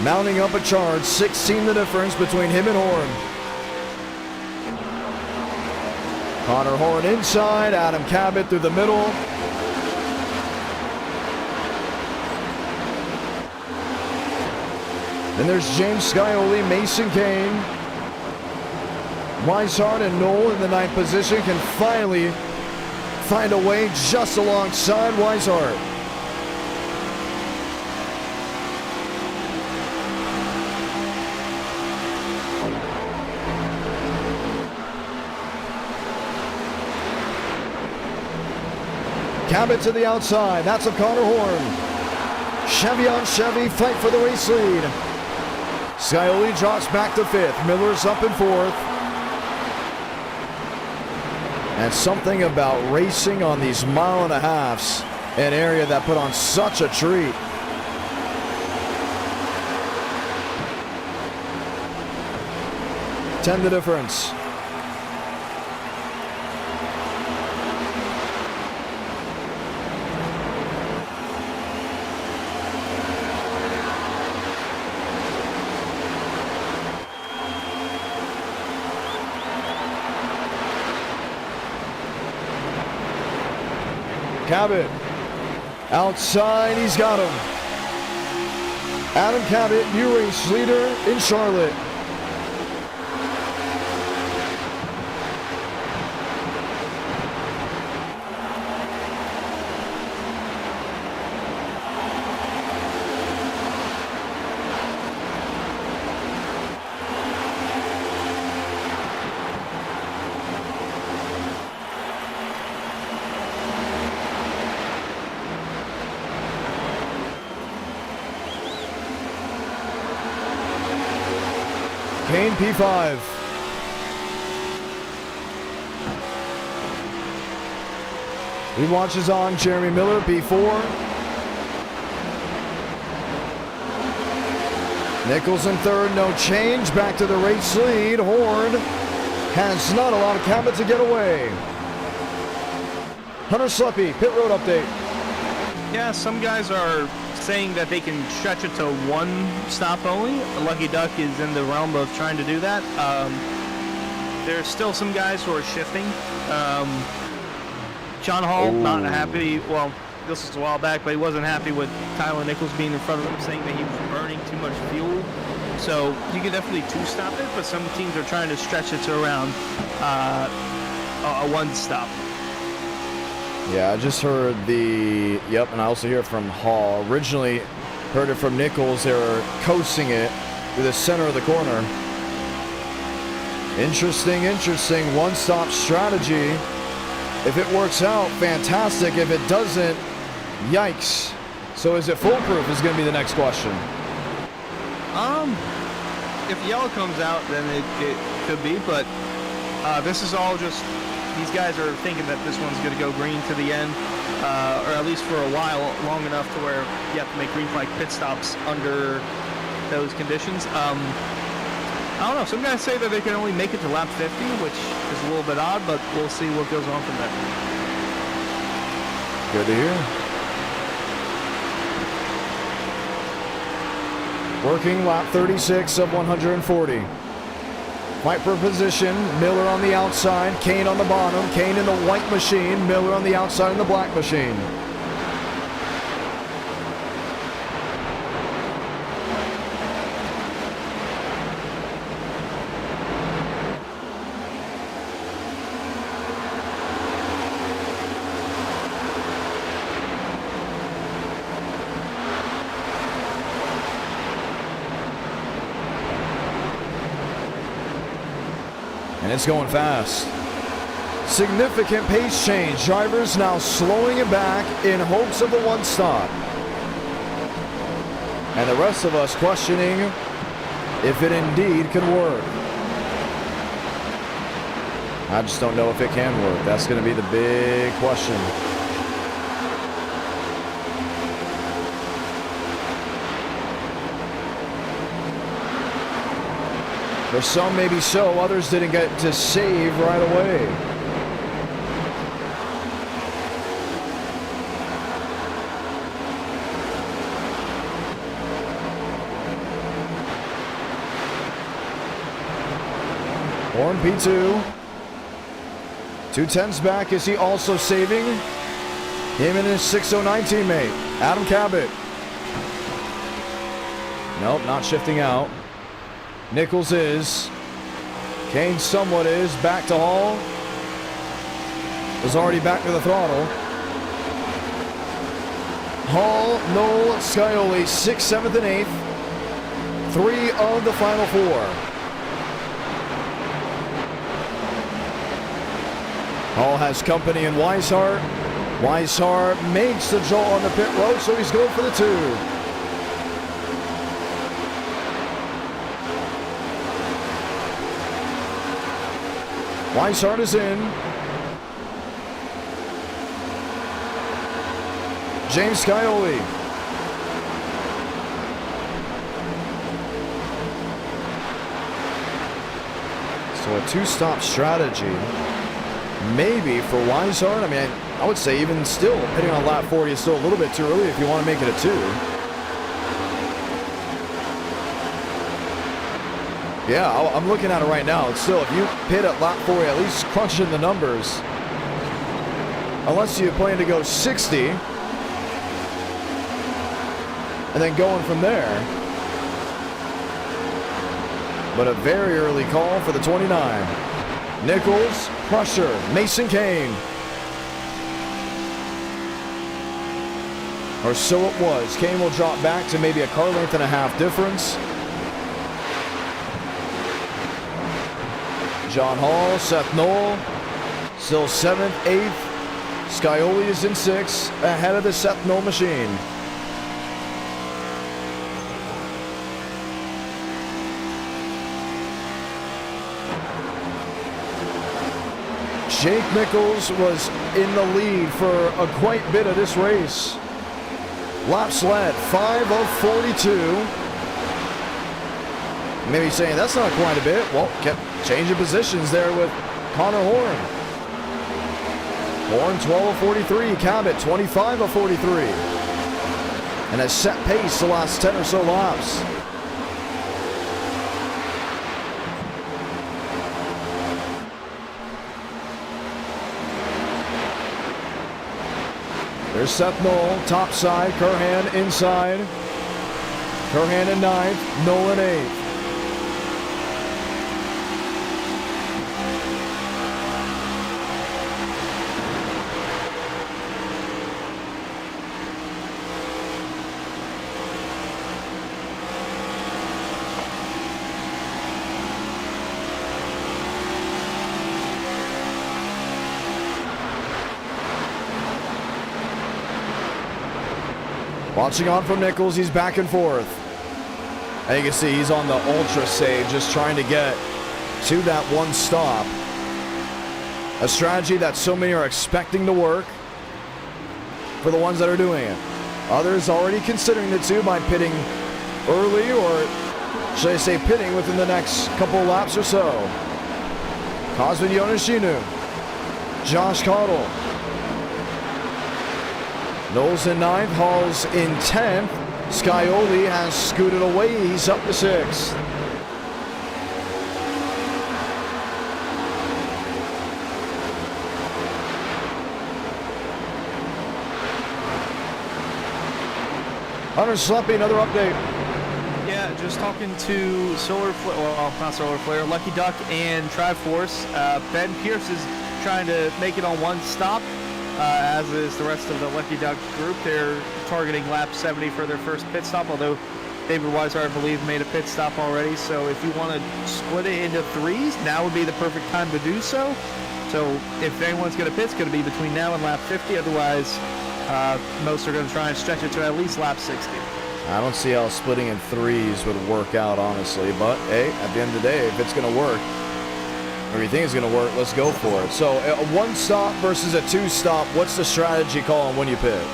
Mounting up a charge, 16 the difference between him and Horn. Connor Horn inside, Adam Cabot through the middle. Then there's James Scioli, Mason Kane. Weishart and Knoll in the 9th position can finally find a way just alongside Weishart. Cabot to the outside. That's of Connor Horn. Chevy on Chevy, fight for the race lead. Scioli drops back to 5th. Miller's up in 4th. And something about racing on these 1.5 miles, an area that put on such a treat. Ten the difference. Cabot. Outside, he's got him. Adam Cabot, new race leader in Charlotte. Kane P5. He watches on Jeremy Miller P4. Nichols in third, no change. Back to the race lead. Horn has not allowed Cabot to get away. Hunter Sleppy, pit road update. Yeah, some guys are saying that they can stretch it to one stop only. Lucky Duck is in the realm of trying to do that. There's still some guys who are shifting. John Hall, not happy. Well, this was a while back, but he wasn't happy with Tyler Nichols being in front of him, saying that he was burning too much fuel. So you can definitely two-stop it, but some teams are trying to stretch it to around a one-stop. Yeah, I just heard and I also hear it from Hall. Originally heard it from Nichols. They were coasting it to the center of the corner. Interesting. One-stop strategy. If it works out, fantastic. If it doesn't, yikes. So is it foolproof is going to be the next question. If yellow comes out, then it could be, but this is all just, these guys are thinking that this one's going to go green to the end, or at least for a while, long enough to where you have to make green flag pit stops under those conditions. I don't know. Some guys say that they can only make it to lap 50, which is a little bit odd, but we'll see what goes on from there. Good to hear. Working lap 36 of 140. Fight for position. Miller on the outside. Kane on the bottom. Kane in the white machine. Miller on the outside in the black machine. And it's going fast. Significant pace change. Drivers now slowing it back in hopes of the one stop. And the rest of us questioning if it indeed can work. I just don't know if it can work. That's going to be the big question. For some, maybe so. Others didn't get to save right away. Horn P2. 210's back. Is he also saving? Him and his 609 teammate, Adam Cabot. Nope, not shifting out. Nichols is. Kane somewhat is. Back to Hall. Was already back to the throttle. Hall, Knoll, Scioli, 6th, 7th, and 8th. 3 of the final 4. Hall has company in Weishart. Weishart makes the draw on the pit road, so he's going for the 2. Weishart is in. James Scioli. So a 2-stop strategy. Maybe for Weishart. I mean, I would say even still, hitting on lap 40 is still a little bit too early if you want to make it a 2. Yeah, I'm looking at it right now. It's still, if you hit at lap 40, at least crunching the numbers. unless you plan to go 60 and then going from there. But a very early call for the 29. Nichols, Crusher, Mason Kane. Or so it was. Kane will drop back to maybe a car length and a half difference. John Hall, Seth Knoll, still 7th, 8th. Scioli is in 6th, ahead of the Seth Knoll machine. Jake Nichols was in the lead for a quite bit of this race. Laps led, 5 of 42. Maybe saying that's not quite a bit. Well, kept changing positions there with Connor Horn. Horn 12 of 43, Cabot 25 of 43. And has set pace the last 10 or so laps. There's Seth Knoll, top side, Curhan inside. Curhan in 9th, Knoll in 8th. Launching on from Nichols, he's back and forth. And you can see he's on the ultra save, just trying to get to that one stop. A strategy that so many are expecting to work for the ones that are doing it. Others already considering the two by pitting early, or should I say pitting within the next couple laps or so. Cosmin Yonashinu, Josh Cottle. Knowles in 9th, Hall's in 10th. Scioli has scooted away, he's up to 6th. Hunter Sleppy, another update. Yeah, just talking to Solar Flare, well, not Solar Flare, Lucky Duck and Triforce. Ben Pierce is trying to make it on one stop. As is the rest of the Lucky Duck group. They're targeting lap 70 for their first pit stop, although David Weiser, I believe, made a pit stop already. So if you want to split it into threes, now would be the perfect time to do so. So if anyone's going to pit, it's going to be between now and lap 50. Otherwise, most are going to try and stretch it to at least lap 60. I don't see how splitting in threes would work out, honestly. But, hey, at the end of the day, if it's going to work, or you think it's going to work, let's go for it. So a one stop versus a two stop, what's the strategy call on when you pit?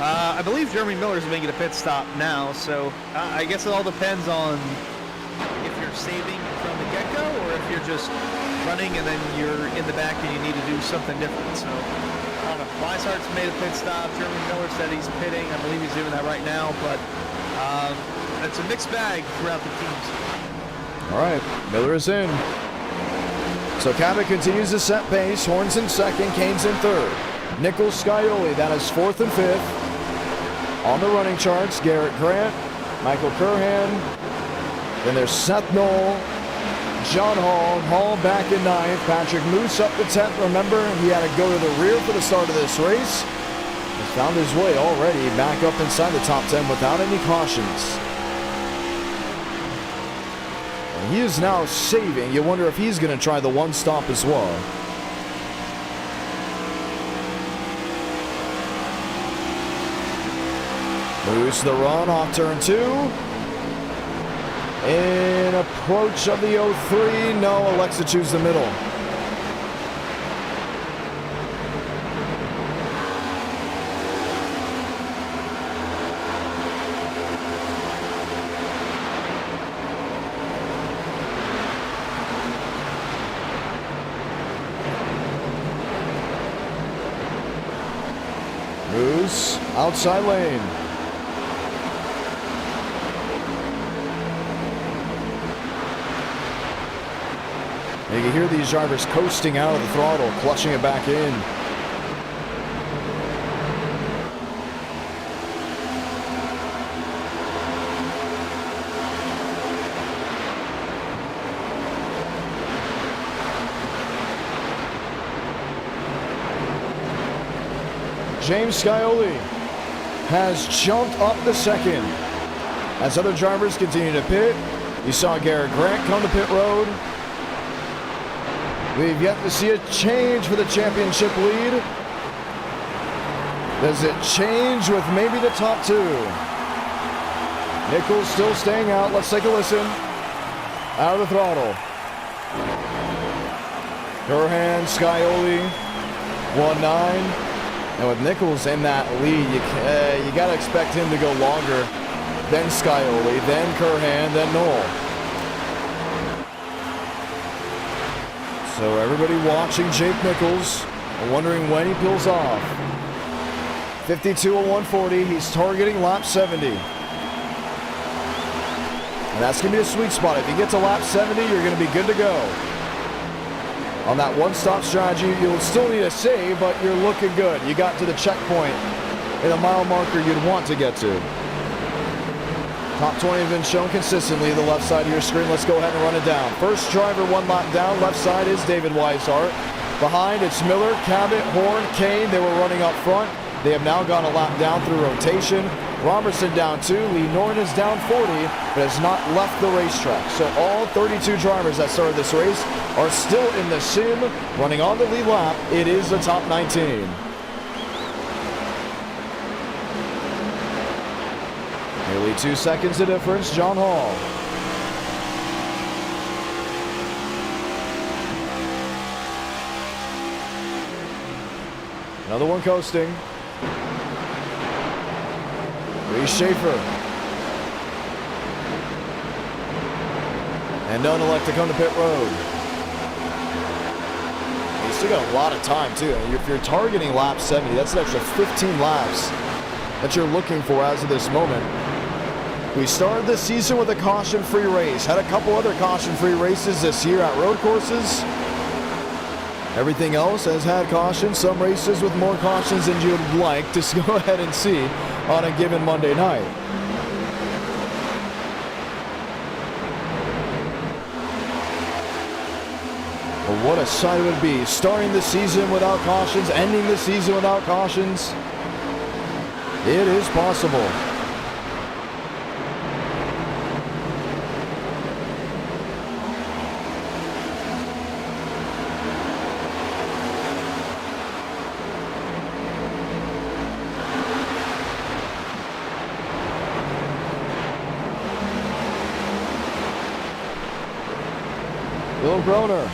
I believe Jeremy Miller's making a pit stop now, so I guess it all depends on if you're saving from the get-go or if you're just running and then you're in the back and you need to do something different. So I don't know. Weishart's made a pit stop. Jeremy Miller said he's pitting. I believe he's doing that right now, but it's a mixed bag throughout the teams. All right, Miller is in. So Cabot continues to set pace. Horn's in 2nd, Kane's in 3rd. Nichols, Scioli, that is 4th and 5th. On the running charts, Garrett Grant, Michael Curhan. Then there's Seth Knoll, John Hall. Hall back in 9th. Patrick Moose up to 10th. Remember, he had to go to the rear for the start of this race. He's found his way already back up inside the top 10 without any cautions. He is now saving. You wonder if he's going to try the one stop as well. Moves the run off turn 2. In approach of the 03. No, elects to choose the middle. Moose, outside lane. You can hear these drivers coasting out of the throttle, clutching it back in. James Scioli has jumped up to second. As other drivers continue to pit, you saw Garrett Grant come to pit road. We've yet to see a change for the championship lead. Does it change with maybe the top two? Nichols still staying out. Let's take a listen. Out of the throttle. Curhan, Scioli, 1-9. And with Nichols in that lead, you got to expect him to go longer than Scioli, then Curhan, then Knoll. So everybody watching Jake Nichols and wondering when he peels off. 52 and 140, he's targeting lap 70. And that's going to be a sweet spot. If you get to lap 70, you're going to be good to go. On that one-stop strategy, you'll still need a save, but you're looking good. You got to the checkpoint in a mile marker you'd want to get to. Top 20 have been shown consistently the left side of your screen. Let's go ahead and run it down. First driver, one lap down. Left side is David Weishart. Behind, it's Miller, Cabot, Horn, Kane. They were running up front. They have now gone a lap down through rotation. Robertson down 2. Lee Norton is down 40, but has not left the racetrack. So all 32 drivers that started this race are still in the sim, running on the lead lap. It is the top 19. Nearly 2 seconds of difference, John Hall. Another one coasting. Reese Schaefer. And none elect to come to pit road. You still got a lot of time too. If you're targeting lap 70, that's an extra 15 laps that you're looking for as of this moment. We started this season with a caution-free race. Had a couple other caution-free races this year at road courses. Everything else has had caution. Some races with more cautions than you would like to go ahead and see on a given Monday night. But what a sight it would be. Starting the season without cautions, ending the season without cautions. It is possible. Bill Groner.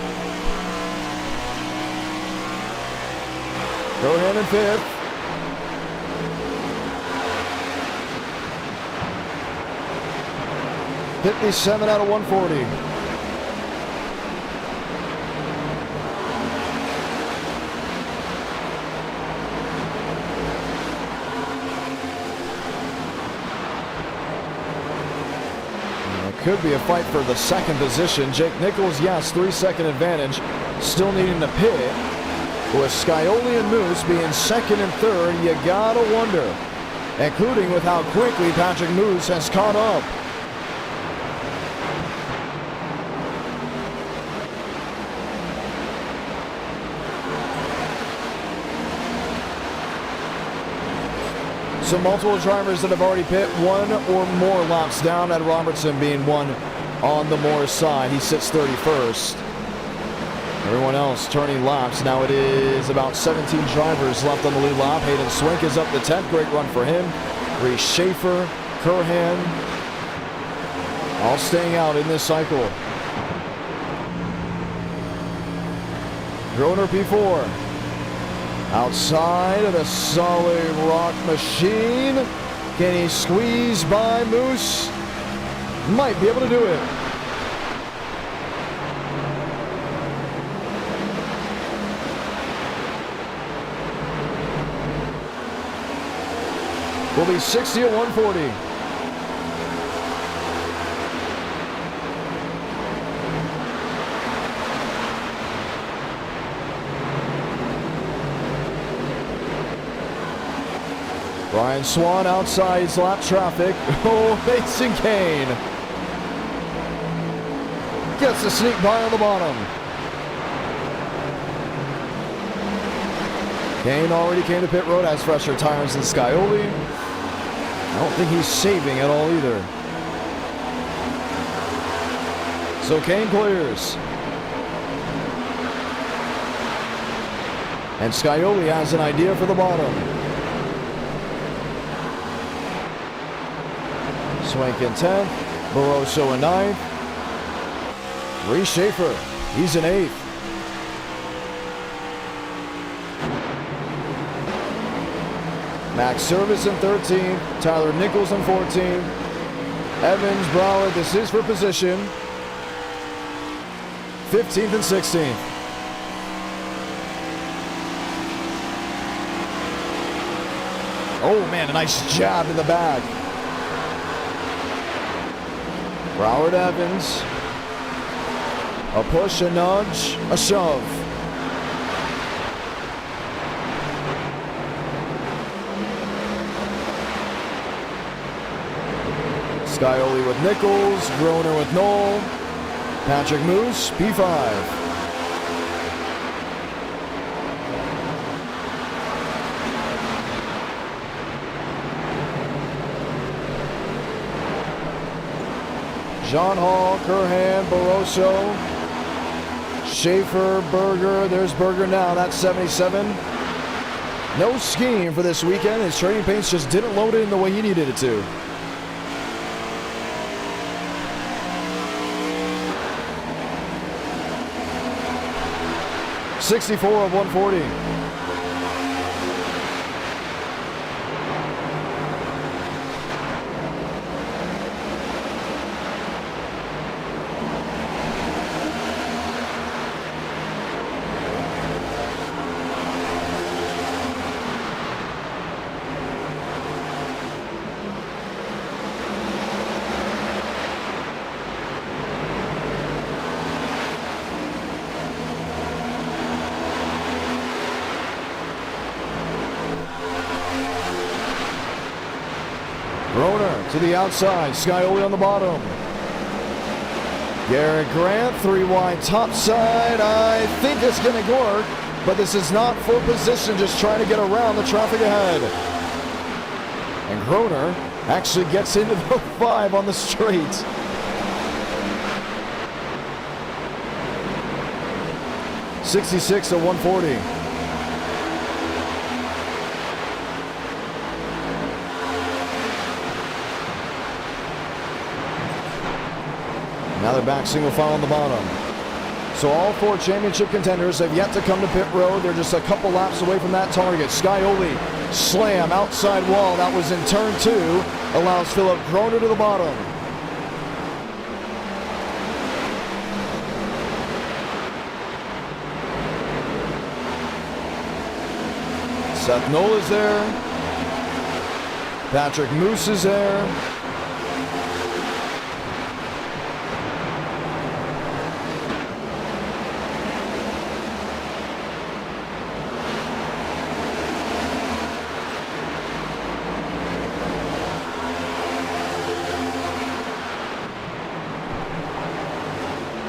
Curhan in 5th. .57 out of 140. Could be a fight for the second position. Jake Nichols, yes, 3-second advantage. Still needing to pit. With Scioli and Moose being second and third, you gotta wonder. Including with how quickly Patrick Moose has caught up. Some multiple drivers that have already pit one or more laps down, Ed Robertson being one on the Moore side. He sits 31st. Everyone else turning laps. Now it is about 17 drivers left on the lead lap. Hayden Swink is up to 10th. Great run for him. Reese Schaefer, Curhan, all staying out in this cycle. Groner P4. Outside of the solid rock machine. Can he squeeze by Moose? Might be able to do it. Will be 60 at 140. Brian Swan outside his lap traffic. Oh, Mason Kane gets a sneak by on the bottom. Kane already came to pit road, has fresher tires than Scioli. I don't think he's saving at all either. So Kane clears. And Scioli has an idea for the bottom. Swank in 10th. Barroso in 9th. Reese Schaefer, he's in 8th. Max Service in 13th. Tyler Nichols in 14th. Evans, Broward, this is for position. 15th and 16th. Oh man, a nice jab in the back. Broward, Evans. A push, a nudge, a shove. Scioli with Nichols, Groner with Knoll. Patrick Moose, P5. John Hall, Curhan, Barroso, Schaefer, Berger. There's Berger now. That's 77. No scheme for this weekend. His training paints just didn't load in the way he needed it to. .64 of 140. Groner to the outside, Scioli on the bottom. Garrett Grant, 3 wide top side. I think it's going to work, but this is not full position, just trying to get around the traffic ahead. And Groner actually gets into the 5 on the straight. .66 to 140. Now they're back single file on the bottom. So all 4 championship contenders have yet to come to pit road. They're just a couple laps away from that target. Scioli, slam, outside wall. That was in turn 2. Allows Philip Groner to the bottom. Seth Knoll is there. Patrick Moose is there.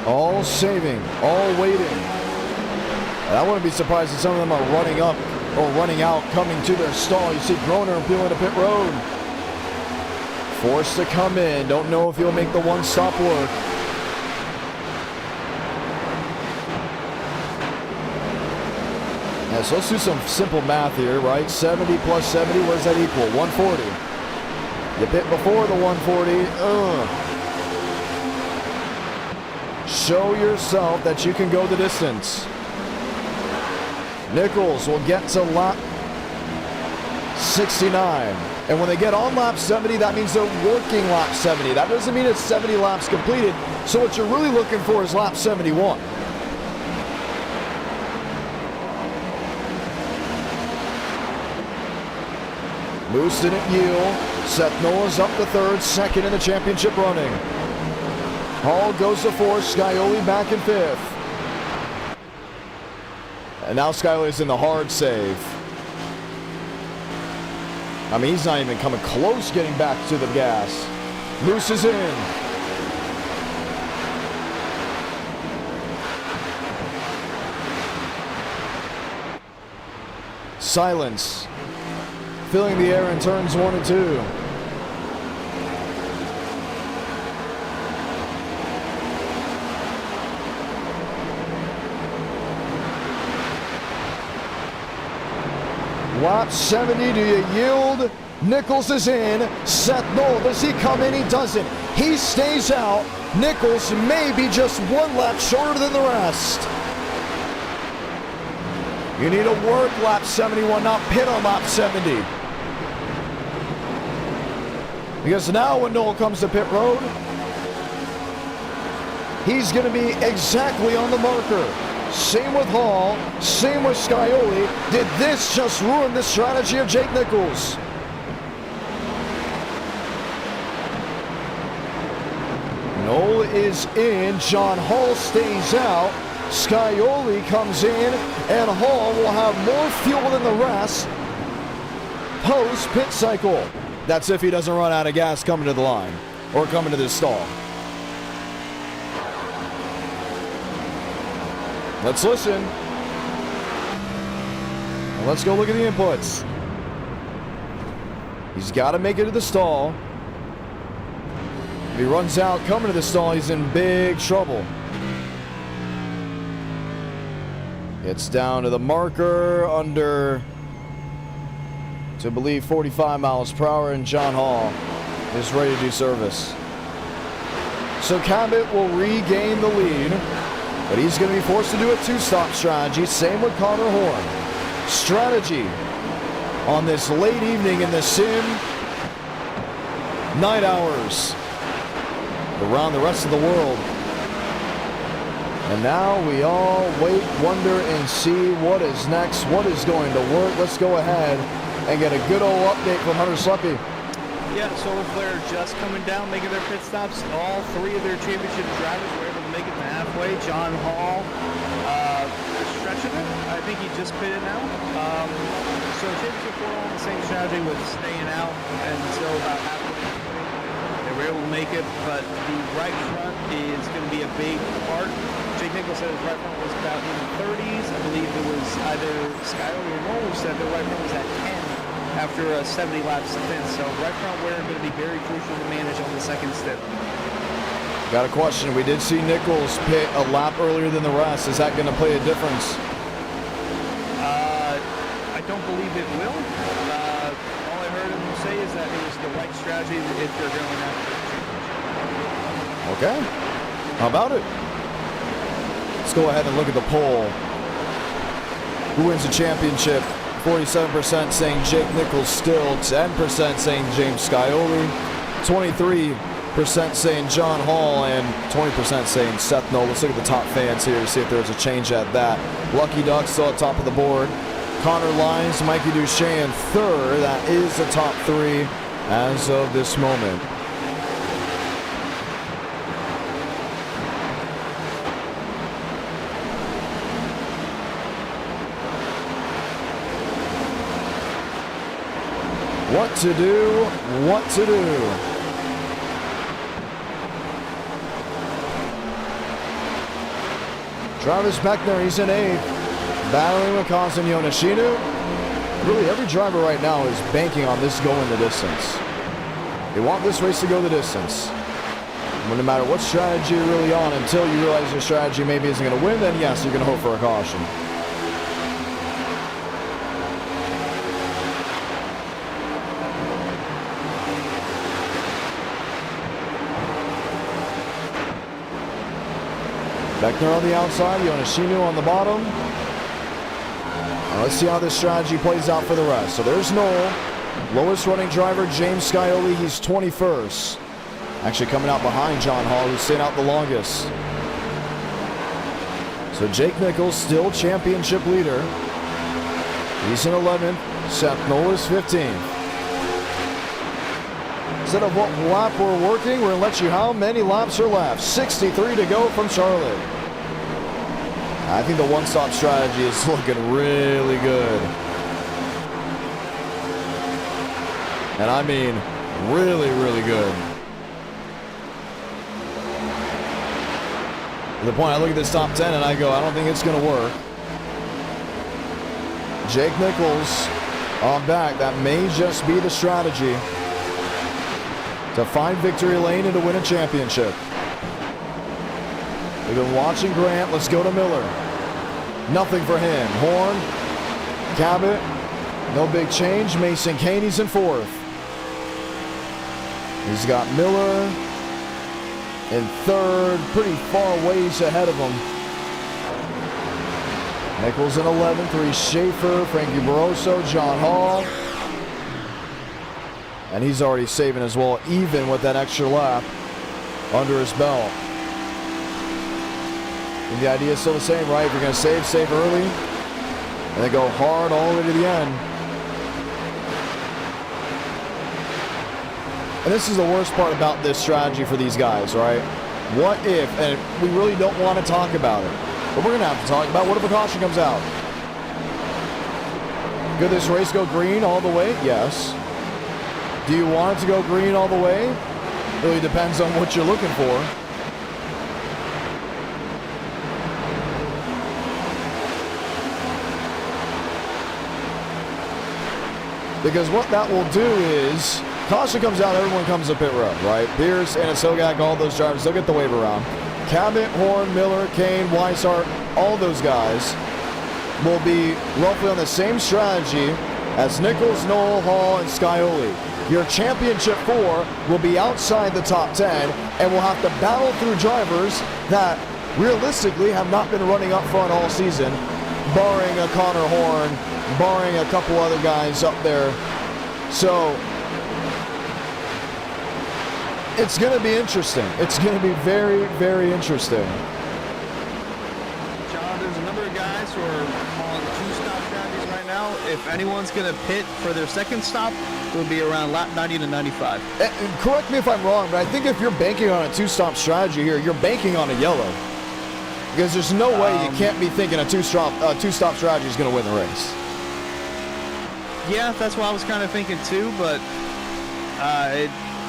All saving, all waiting. And I wouldn't be surprised if some of them are running up or running out, coming to their stall. You see Groner peeling to pit road. Forced to come in. Don't know if he'll make the one-stop work. Yeah, so let's do some simple math here, right? 70 plus 70, what does that equal? 140. You pit before the 140. Show yourself that you can go the distance. Nichols will get to lap 69. And when they get on lap 70, that means they're working lap 70. That doesn't mean it's 70 laps completed. So what you're really looking for is lap 71. Moose didn't yield. Seth Noah's up to 3rd, 2nd in the championship running. Hall goes to 4th, Scioli back in 5th. And now Scioli's in the hard save. I mean, he's not even coming close getting back to the gas. Moose is in. silence filling the air in turns 1 and 2. Lap 70, do you yield? Nichols is in. Seth Knoll, does he come in? He doesn't. He stays out. Nichols may be just 1 lap shorter than the rest. You need to work lap 71, not pit on lap 70. Because now when Knoll comes to pit road, he's going to be exactly on the marker. Same with Hall, same with Scioli. Did this just ruin the strategy of Jake Nichols? Knoll is in, John Hall stays out, Scioli comes in, and Hall will have more fuel than the rest post pit cycle. That's if he doesn't run out of gas coming to the line or coming to this stall. Let's listen. And let's go look at the inputs. He's got to make it to the stall. If he runs out coming to the stall, he's in big trouble. It's down to the marker under, to believe, 45 miles per hour, and John Hall is ready to do service. So Cabot will regain the lead, but he's going to be forced to do a 2-stop strategy. Same with Connor Horn. Strategy on this late evening in the sim. Night hours around the rest of the world. And now we all wait, wonder, and see what is next, what is going to work. Let's go ahead and get a good old update from Hunter Sleppy. Yeah, Solar Flare just coming down, making their pit stops. All 3 of their championship drivers were able to make it to halfway. John Hall, stretching it. I think he just pitted now. So championship 4 on the same strategy with staying out until about halfway. They were able to make it, but the right front is going to be a big part. Jake Nichols said his right front was about in the 30s. I believe it was either Scioli or Knoll who said the right front was at 10 after a 70 lap stint. So right front wear going to be very crucial to manage on the second stint. Got a question. We did see Nichols pit a lap earlier than the rest. Is that going to play a difference? I don't believe it will. All I heard him say is that it was the right strategy if they're going after it. Okay. How about it? Let's go ahead and look at the poll. Who wins the championship? 47% saying Jake Nichols still, 10% saying James Scioli, 23% saying John Hall, and 20% saying Seth Knoll. Let's look at the top fans here to see if there's a change at that. Lucky Duck still at top of the board. Connor Lyons, Mikey Duchesne, and third. That is the top 3 as of this moment. What to do, what to do. Travis Beckner, he's in 8th. Battling with Kazan Yonashinu. Really, every driver right now is banking on this going the distance. They want this race to go the distance. And no matter what strategy you're really on, until you realize your strategy maybe isn't going to win, then yes, you're going to hope for a caution. Beckner on the outside, Yonashinu on the bottom. Now let's see how this strategy plays out for the rest. So there's Knoll. Lowest running driver, James Scioli, he's 21st. Actually coming out behind John Hall, who's staying out the longest. So Jake Nichols, still championship leader. He's in 11th. Seth Knoll is 15th. Instead of what lap we're working, we're going to let you how many laps are left. 63 to go from Charlotte. I think the one-stop strategy is looking really good. And I mean really, really good. To the point I look at this top 10 and I go, I don't think it's going to work. Jake Nichols on back. That may just be the strategy to find victory lane and to win a championship. We've been watching Grant. Let's go to Miller. Nothing for him. Horn, Cabot, no big change. Mason Caney's in fourth. He's got Miller in third, pretty far ways ahead of him. Nichols in 11th, Reese Schaefer, Frankie Barroso, John Hall. And he's already saving as well, even with that extra lap under his belt. And the idea is still the same, right? If you're going to save early, and then go hard all the way to the end. And this is the worst part about this strategy for these guys, right? What if, and we really don't want to talk about it, but we're going to have to talk about what if a caution comes out? Could this race go green all the way? Yes. Do you want it to go green all the way? Really depends on what you're looking for. Because what that will do is, caution comes out, everyone comes to pit road, right? Pierce, Anasogak, all those drivers, they'll get the wave around. Cabot, Horn, Miller, Kane, Weishart, all those guys will be roughly on the same strategy as Nichols, Knoll, Hall, and Scioli. Your championship 4 will be outside the top 10 and will have to battle through drivers that realistically have not been running up front all season, barring a Connor Horn, barring a couple other guys up there. So it's going to be interesting. It's going to be very, very interesting. John, there's a number of guys who are on two-stop strategies right now. If anyone's going to pit for their second stop, it will be around lap 90 to 95. And correct me if I'm wrong, but I think if you're banking on a two-stop strategy here, you're banking on a yellow. Because there's no way you can't be thinking a two-stop strategy is going to win the race. Yeah, that's what I was kind of thinking too, but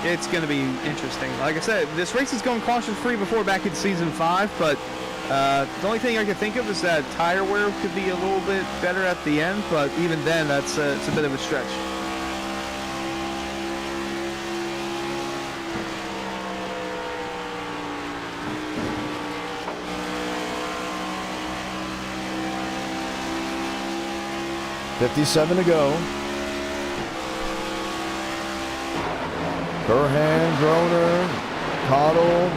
it's going to be interesting. Like I said, this race is going caution-free before back in Season 5, but the only thing I can think of is that tire wear could be a little bit better at the end, but even then, it's a bit of a stretch. .57 to go. Burhan, Groner, Cottle,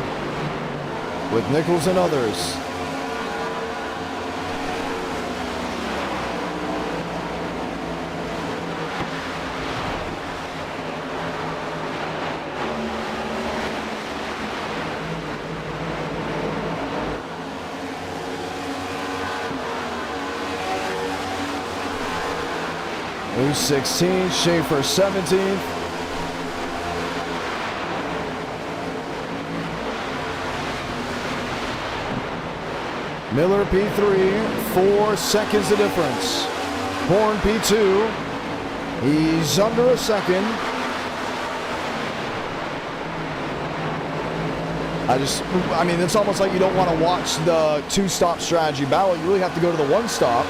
with Nichols and others. Who's 16th, Schaefer 17th. Miller P3, 4 seconds the difference. Horn P2, he's under a second. I mean, it's almost like you don't want to watch the two-stop strategy battle. You really have to go to the one-stop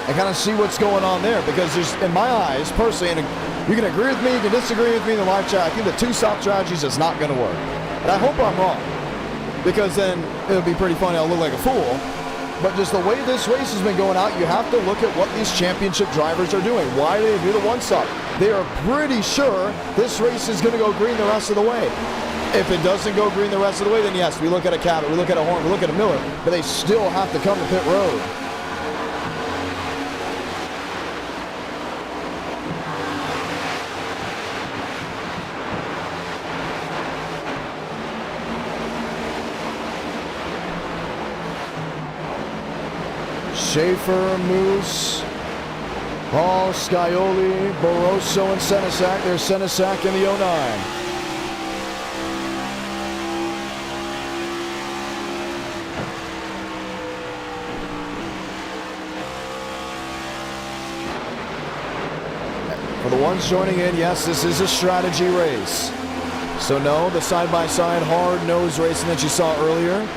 and kind of see what's going on there, because there's, in my eyes, personally, and you can agree with me, you can disagree with me in the live chat, I think the two-stop strategy is just not going to work. And I hope I'm wrong, because then it'll be pretty funny, I'll look like a fool. But just the way this race has been going out, you have to look at what these championship drivers are doing. Why do they do the one-stop? They are pretty sure this race is going to go green the rest of the way. If it doesn't go green the rest of the way, then yes, we look at a Cabot, we look at a Horn, we look at a Miller, but they still have to come to pit road. Schaefer, Moose, Hall, Scioli, Barroso, and Senesac. There's Senesac in the 09. For the ones joining in, yes, this is a strategy race. So no, the side-by-side hard-nosed racing that you saw earlier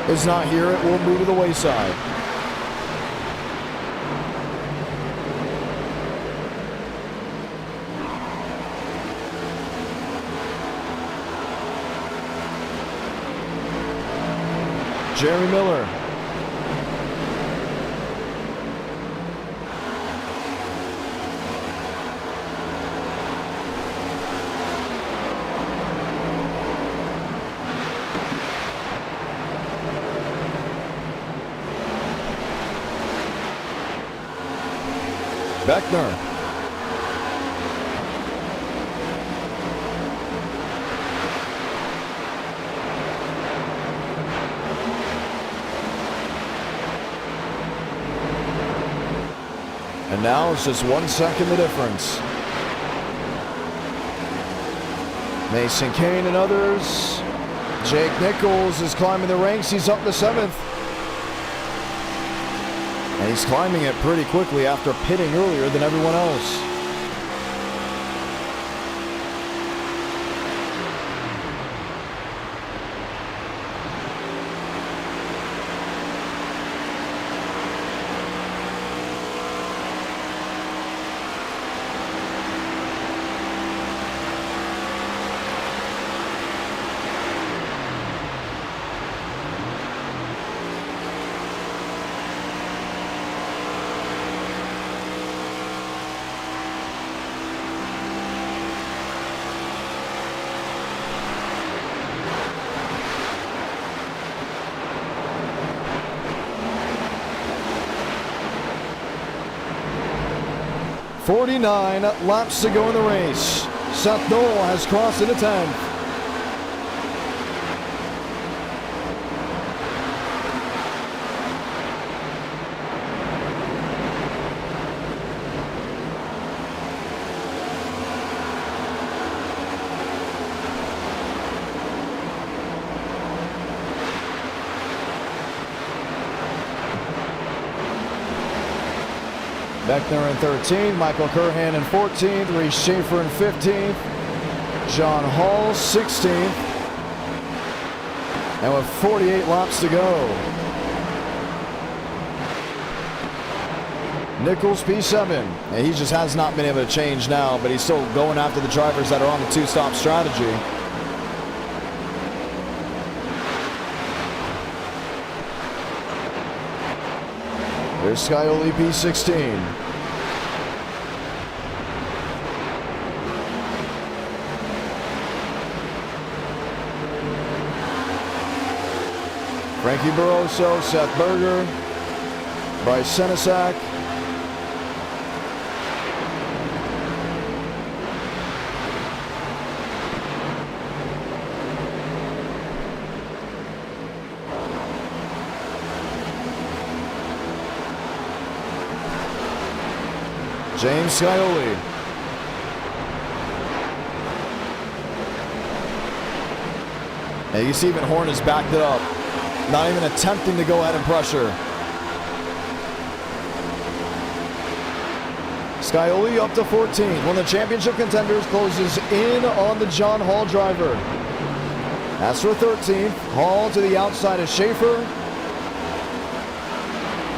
is not here. It will move to the wayside. Jeremy Miller. Beckner. And now it's just 1 second the difference. Mason Kane and others. Jake Nichols is climbing the ranks. He's up to 7th. And he's climbing it pretty quickly after pitting earlier than everyone else. .49 laps to go in the race. Seth Knoll has crossed into 10th. Beckner in 13th, Michael Curhan in 14th, Reese Schaefer in 15th, John Hall 16th, and with 48 laps to go. Nichols P7, and he just has not been able to change now, but he's still going after the drivers that are on the two-stop strategy. There's Scioli P16. Frankie Barroso, Seth Berger, Bryce Senesac. James Scioli. And you see even Horn has backed it up. Not even attempting to go ahead and pressure. Scioli up to 14th. One of the championship contenders closes in on the John Hall driver. That's for 13th. Hall to the outside of Schaefer.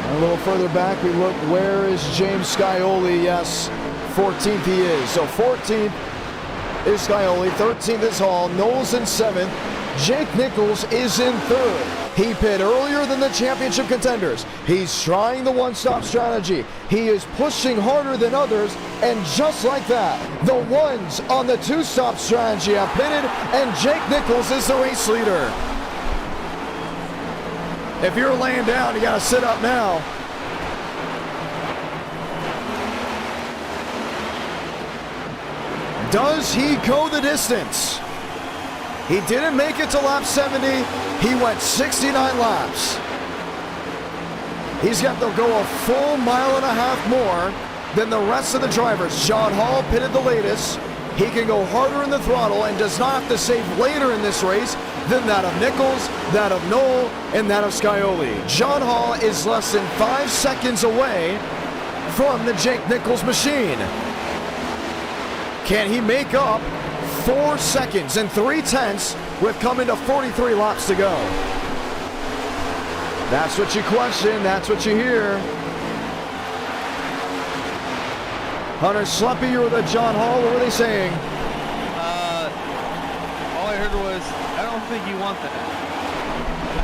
A little further back, we look, where is James Scioli? Yes, 14th he is. So 14th is Scioli, 13th is Hall, Knowles in 7th, Jake Nichols is in 3rd. He pit earlier than the championship contenders. He's trying the one-stop strategy. He is pushing harder than others, and just like that, the ones on the two-stop strategy have pitted, and Jake Nichols is the race leader. If you're laying down, you got to sit up now. Does he go the distance? He didn't make it to lap 70. He went 69 laps. He's got to go a full mile and a half more than the rest of the drivers. John Hall pitted the latest. He can go harder in the throttle and does not have to save later in this race than that of Nichols, that of Knoll, and that of Scioli. John Hall is less than 5 seconds away from the Jake Nichols machine. Can he make up 4 seconds and 3/10 with coming to 43 laps to go? That's what you question, that's what you hear. Hunter Slumpy, you were the John Hall, what were they saying? All I heard was, I don't think you want that.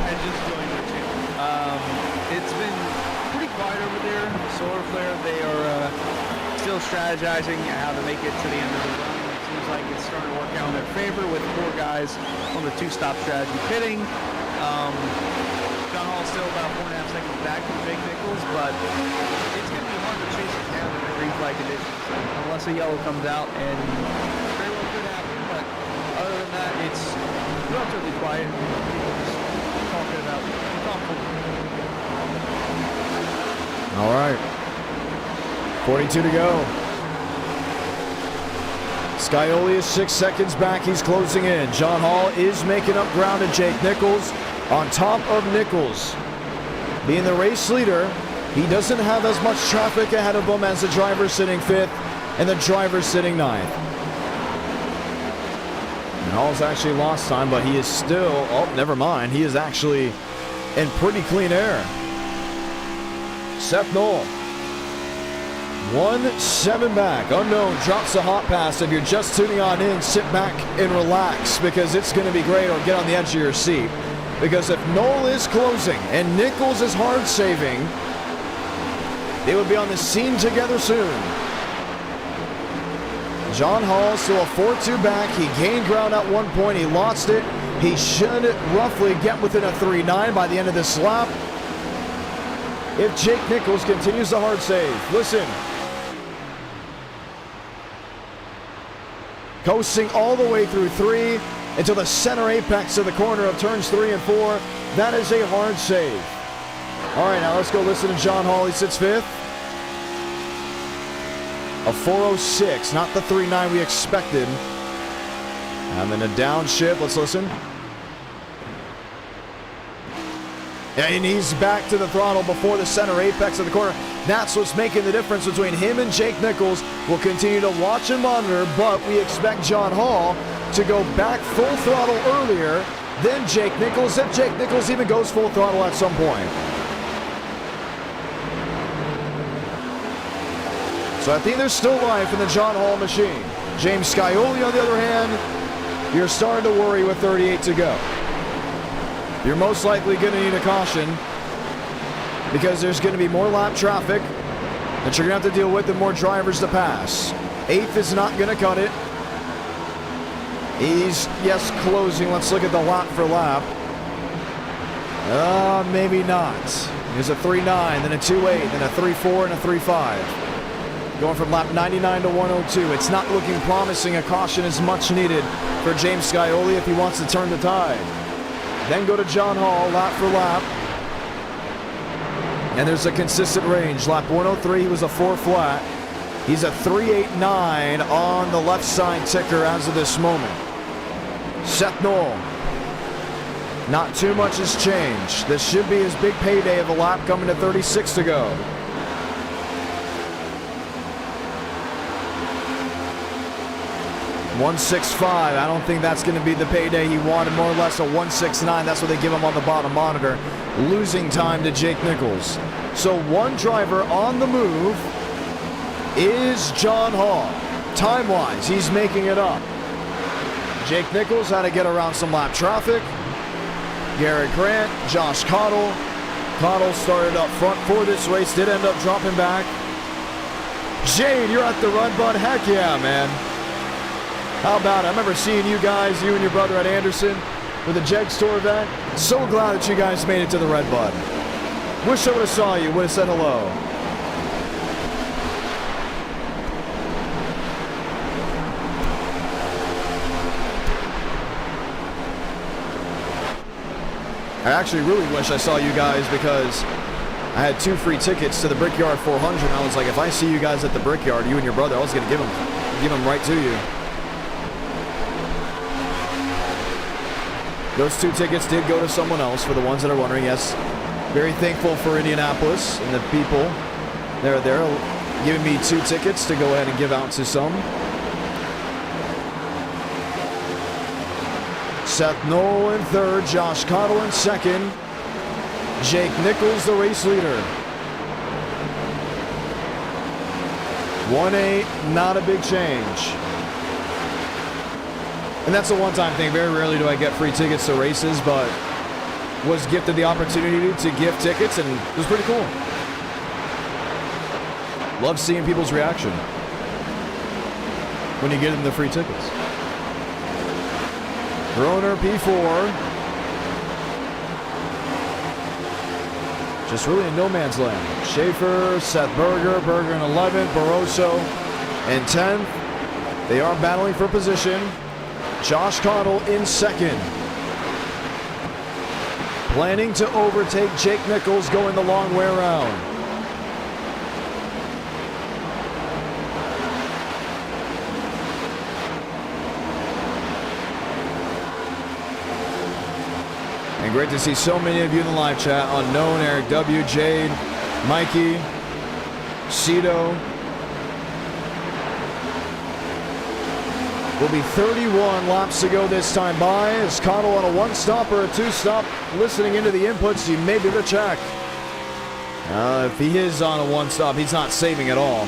I just joined your team. It's been pretty quiet over there. Solar Flare, they are still strategizing how to make it to the end of the run. It seems like it's starting to work out in their favor with 4 guys on the 2-stop strategy pitting. John Hall's still about 4.5 seconds back from Jake Nichols, but it's going to be hard to chase it down in the green flag conditions unless a yellow comes out, and very well could happen. But other than that, it's relatively quiet. People just talking about talking. All right. 42 to go. Scioli is 6 seconds back. He's closing in. John Hall is making up ground to Jake Nichols. On top of Nichols, being the race leader, he doesn't have as much traffic ahead of him as the driver sitting 5th and the driver sitting 9th. And Hall's actually lost time, but he is still, oh, never mind. He is actually in pretty clean air. Seth Knoll, 1-7 back. Unknown drops a hot pass. If you're just tuning on in, sit back and relax, because it's going to be great, or get on the edge of your seat. Because if Knoll is closing and Nichols is hard saving, they would be on the scene together soon. John Hall still a 4-2 back. He gained ground at one point. He lost it. He should roughly get within a 3.9 by the end of this lap, if Jake Nichols continues the hard save. Listen. Coasting all the way through 3 until the center apex of the corner of turns 3 and 4. That is a hard save. All right, now let's go listen to John Hall. He sits 5th. A 4.06, not the 3.9 we expected. And then a downshift. Let's listen. And he's back to the throttle before the center apex of the corner. That's what's making the difference between him and Jake Nichols. We'll continue to watch and monitor, but we expect John Hall to go back full throttle earlier than Jake Nichols, if Jake Nichols even goes full throttle at some point. So I think there's still life in the John Hall machine. James Scioli, on the other hand, you're starting to worry with 38 to go. You're most likely going to need a caution, because there's going to be more lap traffic that you're going to have to deal with and more drivers to pass. 8th is not going to cut it. He's, yes, closing. Let's look at the lap for lap. Maybe not. Here's a 3.9, then a 2.8, then a 3.4, and a 3.5. Going from lap 99 to 102. It's not looking promising. A caution is much needed for James Scioli if he wants to turn the tide. Then go to John Hall, lap for lap. And there's a consistent range. Lap 103, he was a 4 flat. He's a 3.89 on the left side ticker as of this moment. Seth Knoll, not too much has changed. This should be his big payday of a lap, coming to 36 to go. .165. I don't think that's going to be the payday he wanted. More or less a 1.69. That's what they give him on the bottom monitor. Losing time to Jake Nichols. So one driver on the move is John Hall. Time-wise, he's making it up. Jake Nichols had to get around some lap traffic. Garrett Grant, Josh Cottle. Cottle started up front for this race, did end up dropping back. Jade, you're at the run, bud. Heck yeah, man. How about it? I remember seeing you guys, you and your brother at Anderson with the Jeg Store event. So glad that you guys made it to the Red Bud. Wish I would have saw you, would have said hello. I actually really wish I saw you guys, because I had 2 free tickets to the Brickyard 400. And I was like, if I see you guys at the Brickyard, you and your brother, I was going to give them right to you. Those 2 tickets did go to someone else, for the ones that are wondering. Yes, very thankful for Indianapolis and the people. They're there giving me 2 tickets to go ahead and give out to some. Seth Knoll in 3rd, Josh Cottle in 2nd. Jake Nichols, the race leader. 1.8, not a big change. And that's a one-time thing. Very rarely do I get free tickets to races, but was gifted the opportunity to gift tickets, and it was pretty cool. Love seeing people's reaction when you get them the free tickets. Groner P4. Just really in no man's land. Schaefer, Seth Berger, Berger in 11th, Barroso in 10th. They are battling for position. Josh Cottle in 2nd. Planning to overtake Jake Nichols going the long way around. And great to see so many of you in the live chat. Unknown, Eric W, Jade, Mikey, Cito. Will be 31 laps to go this time by. Is Cottle on a one-stop or a two-stop? Listening into the inputs, you may be able to check. If he is on a one-stop, he's not saving at all.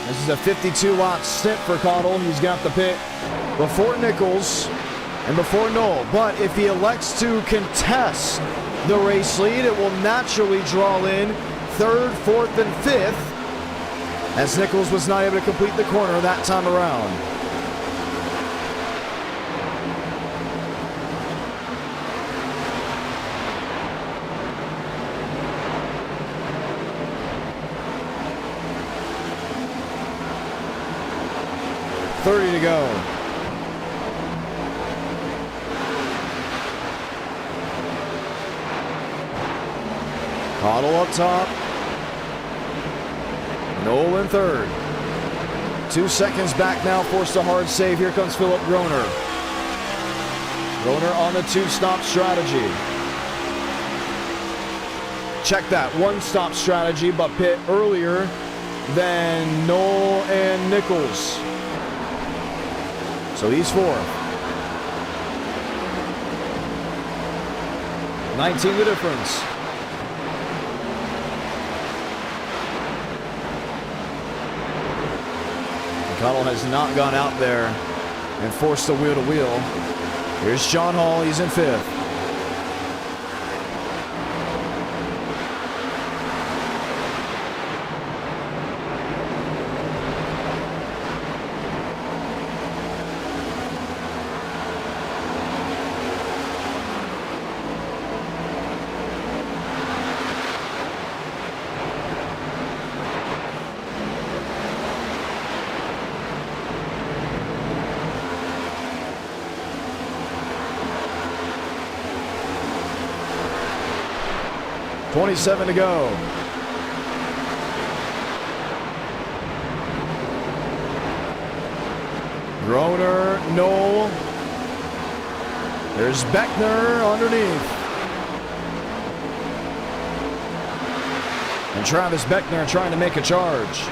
This is a 52-lap stint for Cottle. He's got the pit before Nichols and before Knoll. But if he elects to contest the race lead, it will naturally draw in 3rd, 4th, and 5th, as Nichols was not able to complete the corner that time around. .30 to go. Cottle up top. Knoll in 3rd. 2 seconds back now, forced a hard save. Here comes Philip Groner. Groner on the two-stop strategy. Check that, one-stop strategy, but pit earlier than Knoll and Nichols. So he's 4th. 19 the difference. Cottle has not gone out there and forced a wheel-to-wheel. Here's John Hall, he's in 5th. .27 to go. Groner, Knoll. There's Beckner underneath. And Travis Beckner trying to make a charge.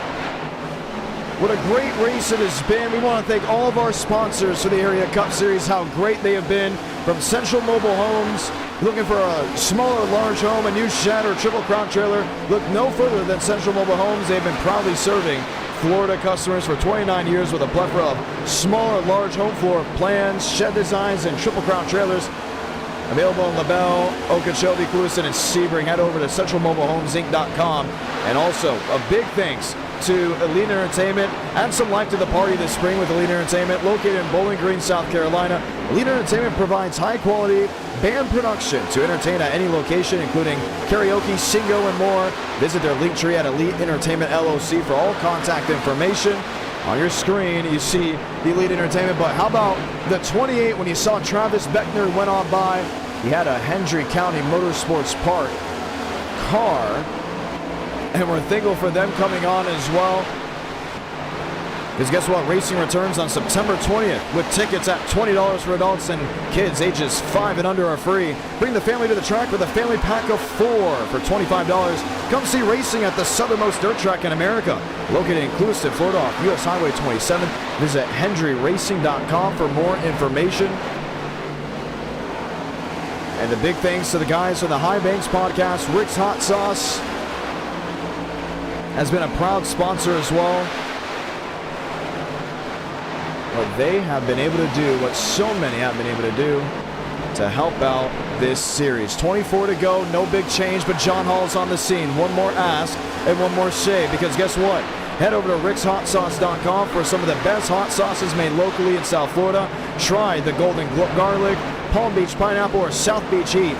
What a great race it has been. We want to thank all of our sponsors for the Area Cup Series, how great they have been. From Central Mobile Homes, looking for a small or large home, a new shed or triple crown trailer, look no further than Central Mobile Homes. They've been proudly serving Florida customers for 29 years with a plethora of small or large home floor plans, shed designs, and triple crown trailers. Available in LaBelle, Okeechobee, Clewiston, and Sebring. Head over to centralmobilehomesinc.com. And also, a big thanks to Elite Entertainment. Add some life to the party this spring with Elite Entertainment, located in Bowling Green, South Carolina. Elite Entertainment provides high-quality band production to entertain at any location, including karaoke, singo, and more. Visit their link tree at Elite Entertainment LLC for all contact information. On your screen, you see the Elite Entertainment, but how about the 28 when you saw Travis Beckner went on by? He had a Hendry County Motorsports Park car, and we're thankful for them coming on as well. Because guess what? Racing returns on September 20th with tickets at $20 for adults, and kids ages 5 and under are free. Bring the family to the track with a family pack of 4 for $25. Come see racing at the southernmost dirt track in America, located in Clewiston, Florida, off US Highway 27. Visit HendryRacing.com for more information. And the big thanks to the guys from the High Banks podcast. Rick's Hot Sauce has been a proud sponsor as well. what they have been able to do, what so many have been able to do to help out this series. 24 to go, no big change, but John Hall's on the scene. One more ask and one more say, because guess what? Head over to rickshotsauce.com for some of the best hot sauces made locally in South Florida. Try the Golden Garlic, Palm Beach Pineapple, or South Beach Heat.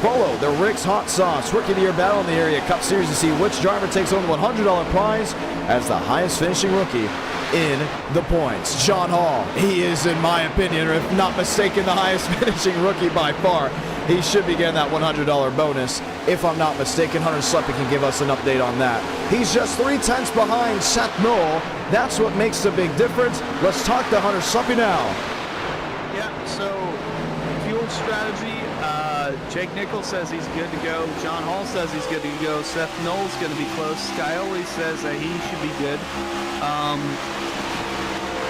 Follow the Rick's Hot Sauce Rookie of the Year battle in the Area Cup Series to see which driver takes home the $100 prize as the highest finishing rookie in the points. John Hall, he is, in my opinion, or if not mistaken, the highest finishing rookie by far. He should be getting that $100 bonus. If I'm not mistaken, Hunter Sleppy can give us an update on that. He's just 3/10 behind Seth Knoll. That's what makes the big difference. Let's talk to Hunter Sleppy now. Yeah, so fuel strategy, Jake Nichols says he's good to go. John Hall says he's good to go. Seth Knoll's going to be close. Scioli says that he should be good.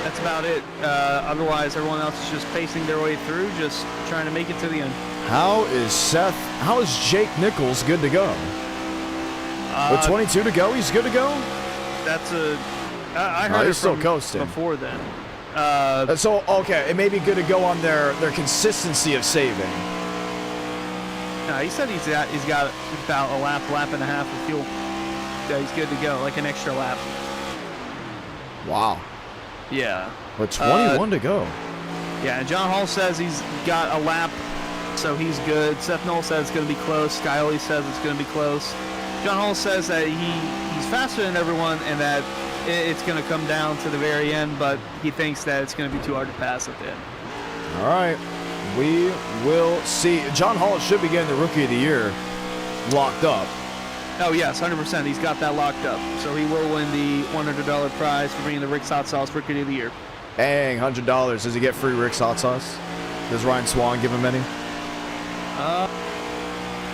That's about it. Otherwise, everyone else is just pacing their way through, just trying to make it to the end. How is Jake Nichols good to go? With 22 to go, he's good to go? I heard he's still coasting. Before then. So, okay, it may be good to go on their consistency of saving. No, he said he's got about a lap and a half of fuel. Yeah, he's good to go, like an extra lap. Wow. Yeah. With 21 to go. Yeah, and John Hall says he's got a lap, so he's good. Seth Knoll says it's going to be close. Scioli says it's going to be close. John Hall says that he's faster than everyone and that it's going to come down to the very end, but he thinks that it's going to be too hard to pass at the end. All right. We will see. John Hall should be getting the Rookie of the Year locked up. Oh, yes, 100%. He's got that locked up. So he will win the $100 prize for bringing the Rick's Hot Sauce Rookie of the Year. Dang, $100. Does he get free Rick's Hot Sauce? Does Ryan Swan give him any? I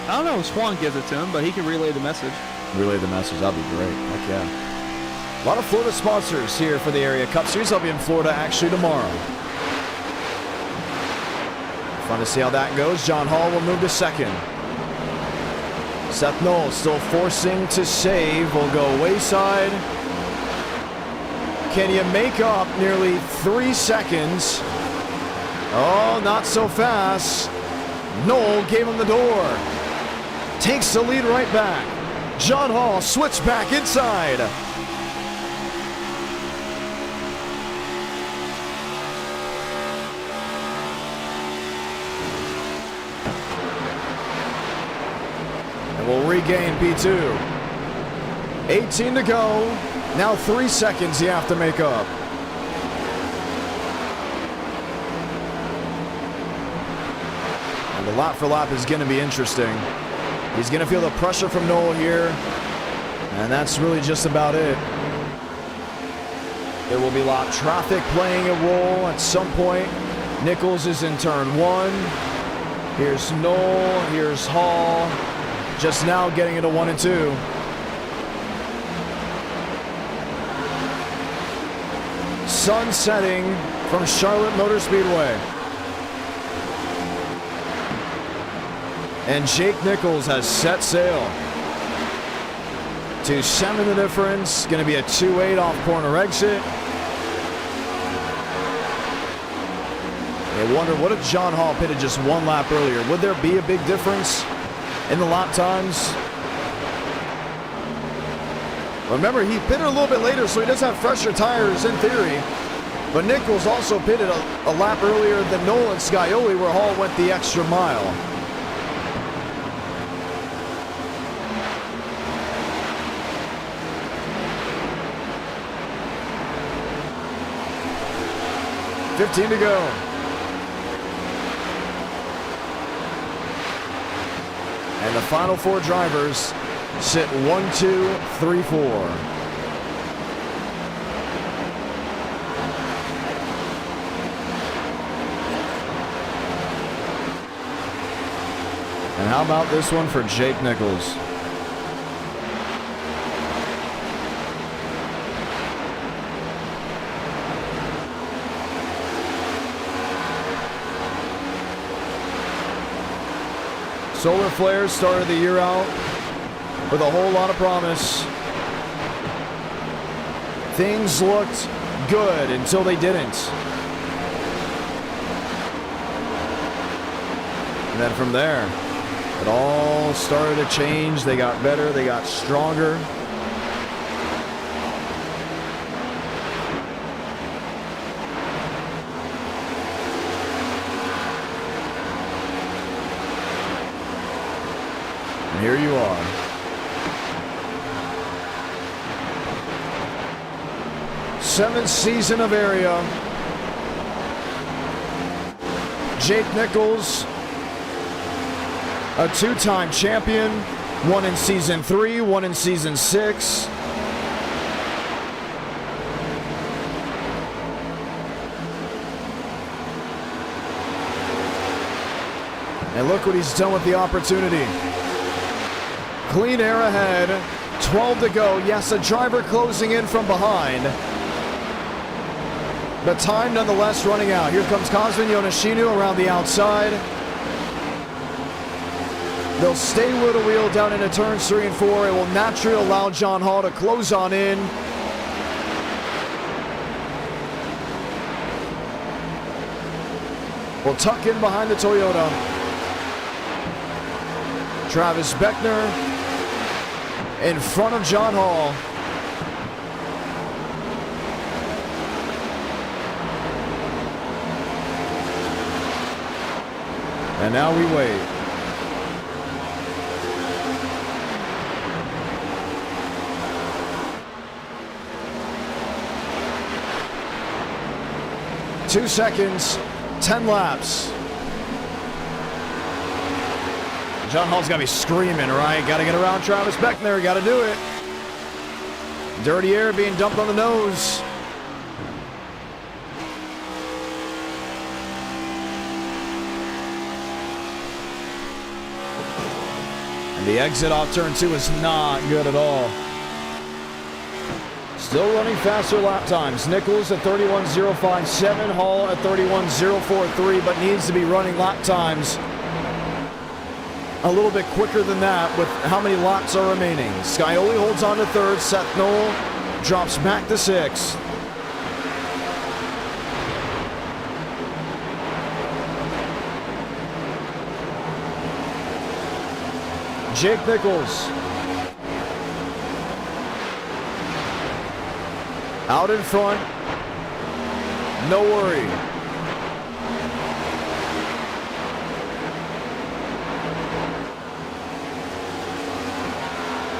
don't know if Swan gives it to him, but he can relay the message. Relay the message. That'd be great. Heck yeah. A lot of Florida sponsors here for the Area Cup Series. I'll be in Florida actually tomorrow. Fun to see how that goes. John Hall will move to second. Seth Knoll still forcing to save. Will go wayside. Can you make up nearly 3 seconds? Oh, not so fast. Knoll gave him the door. Takes the lead right back. John Hall switched back inside. And we'll regain P2. 18 to go. Now 3 seconds you have to make up. And the lap for lap is going to be interesting. He's going to feel the pressure from Knoll here. And that's really just about it. There will be a lot of traffic playing a role at some point. Nichols is in turn 1. Here's Knoll. Here's Hall. Just now getting into 1 and 2. Sun setting from Charlotte Motor Speedway. And Jake Nichols has set sail. 2-7 the difference. Going to be a 2-8 off corner exit. They wonder, what if John Hall pitted just 1 lap earlier? Would there be a big difference in the lap times? Remember, he pitted a little bit later, so he does have fresher tires in theory. But Nichols also pitted a lap earlier than Knoll and Scioli, where Hall went the extra mile. $15 to go. And the final 4 drivers sit 1, 2, 3, 4. And how about this one for Jake Nichols? Solar Flares started the year out with a whole lot of promise. Things looked good until they didn't. And then from there, it all started to change. They got better, they got stronger. And here you are. Seventh season of area. Jake Nichols, a two-time champion, one in season 3, one in season 6. And look what he's done with the opportunity. Clean air ahead, 12 to go. Yes, a driver closing in from behind. The time nonetheless running out. Here comes Kazvan Yonashinu around the outside. They'll stay with the wheel down into turns 3 and 4. It will naturally allow John Hall to close on in. Will tuck in behind the Toyota. Travis Beckner in front of John Hall. And now we wait. Two seconds, 10 laps. John Hall's got to be screaming, right? Got to get around Travis Beckner, got to do it. Dirty air being dumped on the nose. And the exit off turn 2 is not good at all. Still running faster lap times. Nichols at 31.057, Hall at 31.043, but needs to be running lap times a little bit quicker than that with how many laps are remaining. Scioli holds on to 3rd. Seth Knoll drops back to 6th. Jake Nichols out in front. No worry.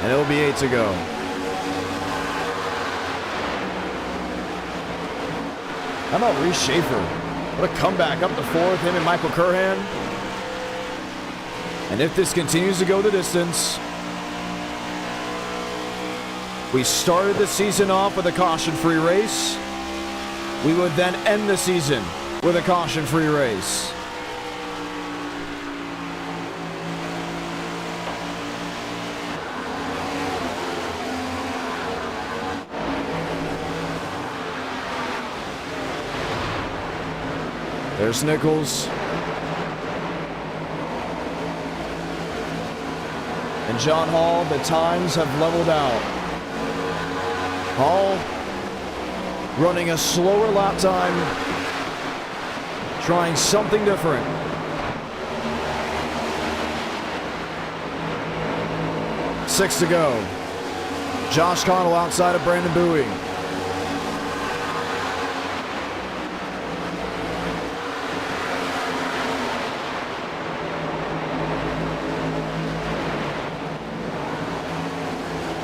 And it'll be 8 to go. How about Reese Schaefer? What a comeback up to 4th, him and Michael Curhan. And if this continues to go the distance, we started the season off with a caution-free race. We would then end the season with a caution-free race. There's Nichols. And John Hall, the times have leveled out. Hall running a slower lap time, trying something different. Six to go. Josh Connell outside of Brandon Bowie.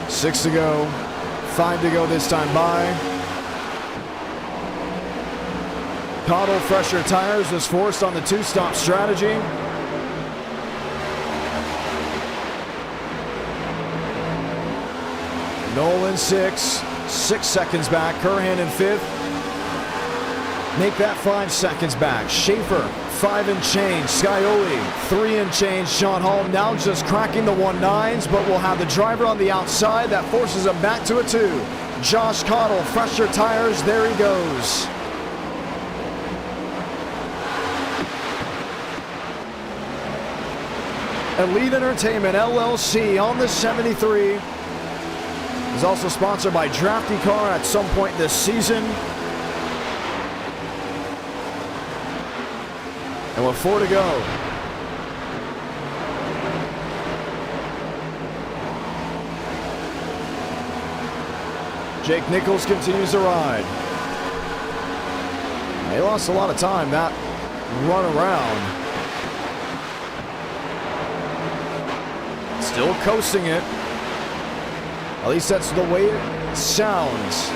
Six to go, 5 to go this time by. Cottle fresher tires was forced on the 2-stop strategy. Nolan 6 seconds back. Curhan in 5th. Make that 5 seconds back. Schaefer 5 and change. Scioli 3 and change. Sean Hall now just cracking the 1.9s, but we'll have the driver on the outside. That forces him back to a 2. Josh Cottle, fresher tires. There he goes. Elite Entertainment LLC on the 73 is also sponsored by Drafty Car at some point this season. And with 4 to go, Jake Nichols continues to ride. He lost a lot of time that run around. Still coasting it. At least that's the way it sounds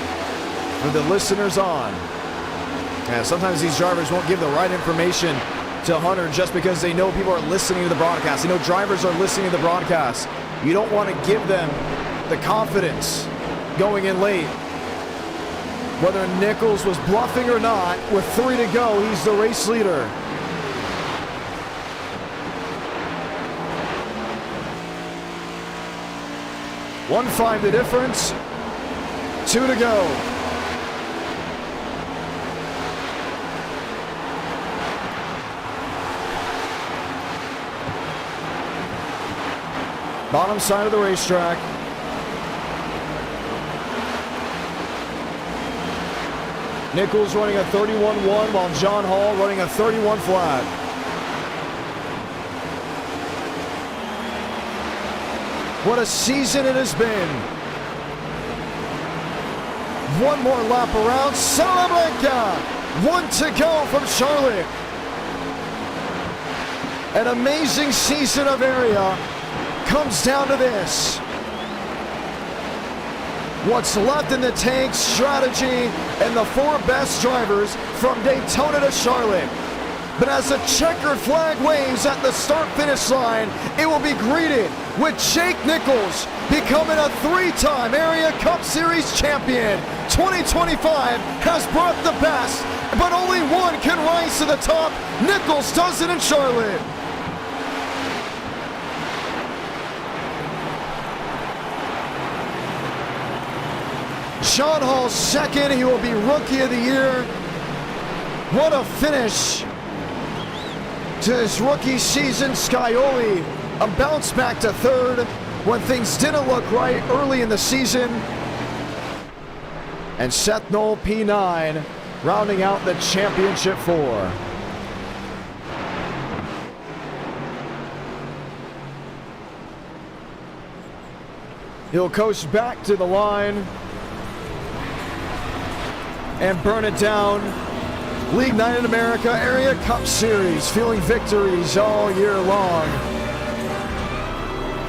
for the listeners on. And sometimes these drivers won't give the right information to Hunter just because they know people are listening to the broadcast. They know drivers are listening to the broadcast. You don't want to give them the confidence going in late. Whether Nichols was bluffing or not, with 3 to go, he's the race leader. $1.5 the difference. 2 to go. Bottom side of the racetrack. Nichols running a 31.1 while John Hall running a 31 flat. What a season it has been. One more lap around. Salamanca. 1 to go from Charlotte. An amazing season of area comes down to this. What's left in the tank, strategy, and the 4 best drivers from Daytona to Charlotte. But as the checkered flag waves at the start-finish line, it will be greeted with Jake Nichols becoming a 3-time Area Cup Series champion. 2025 has brought the best, but only one can rise to the top. Nichols does it in Charlotte. John Hall's second. He will be Rookie of the Year. What a finish to his rookie season. Scioli, a bounce back to 3rd when things didn't look right early in the season. And Seth Knoll, P9, rounding out the championship 4. He'll coast back to the line and burn it down. League Night in America Area Cup Series, feeling victories all year long.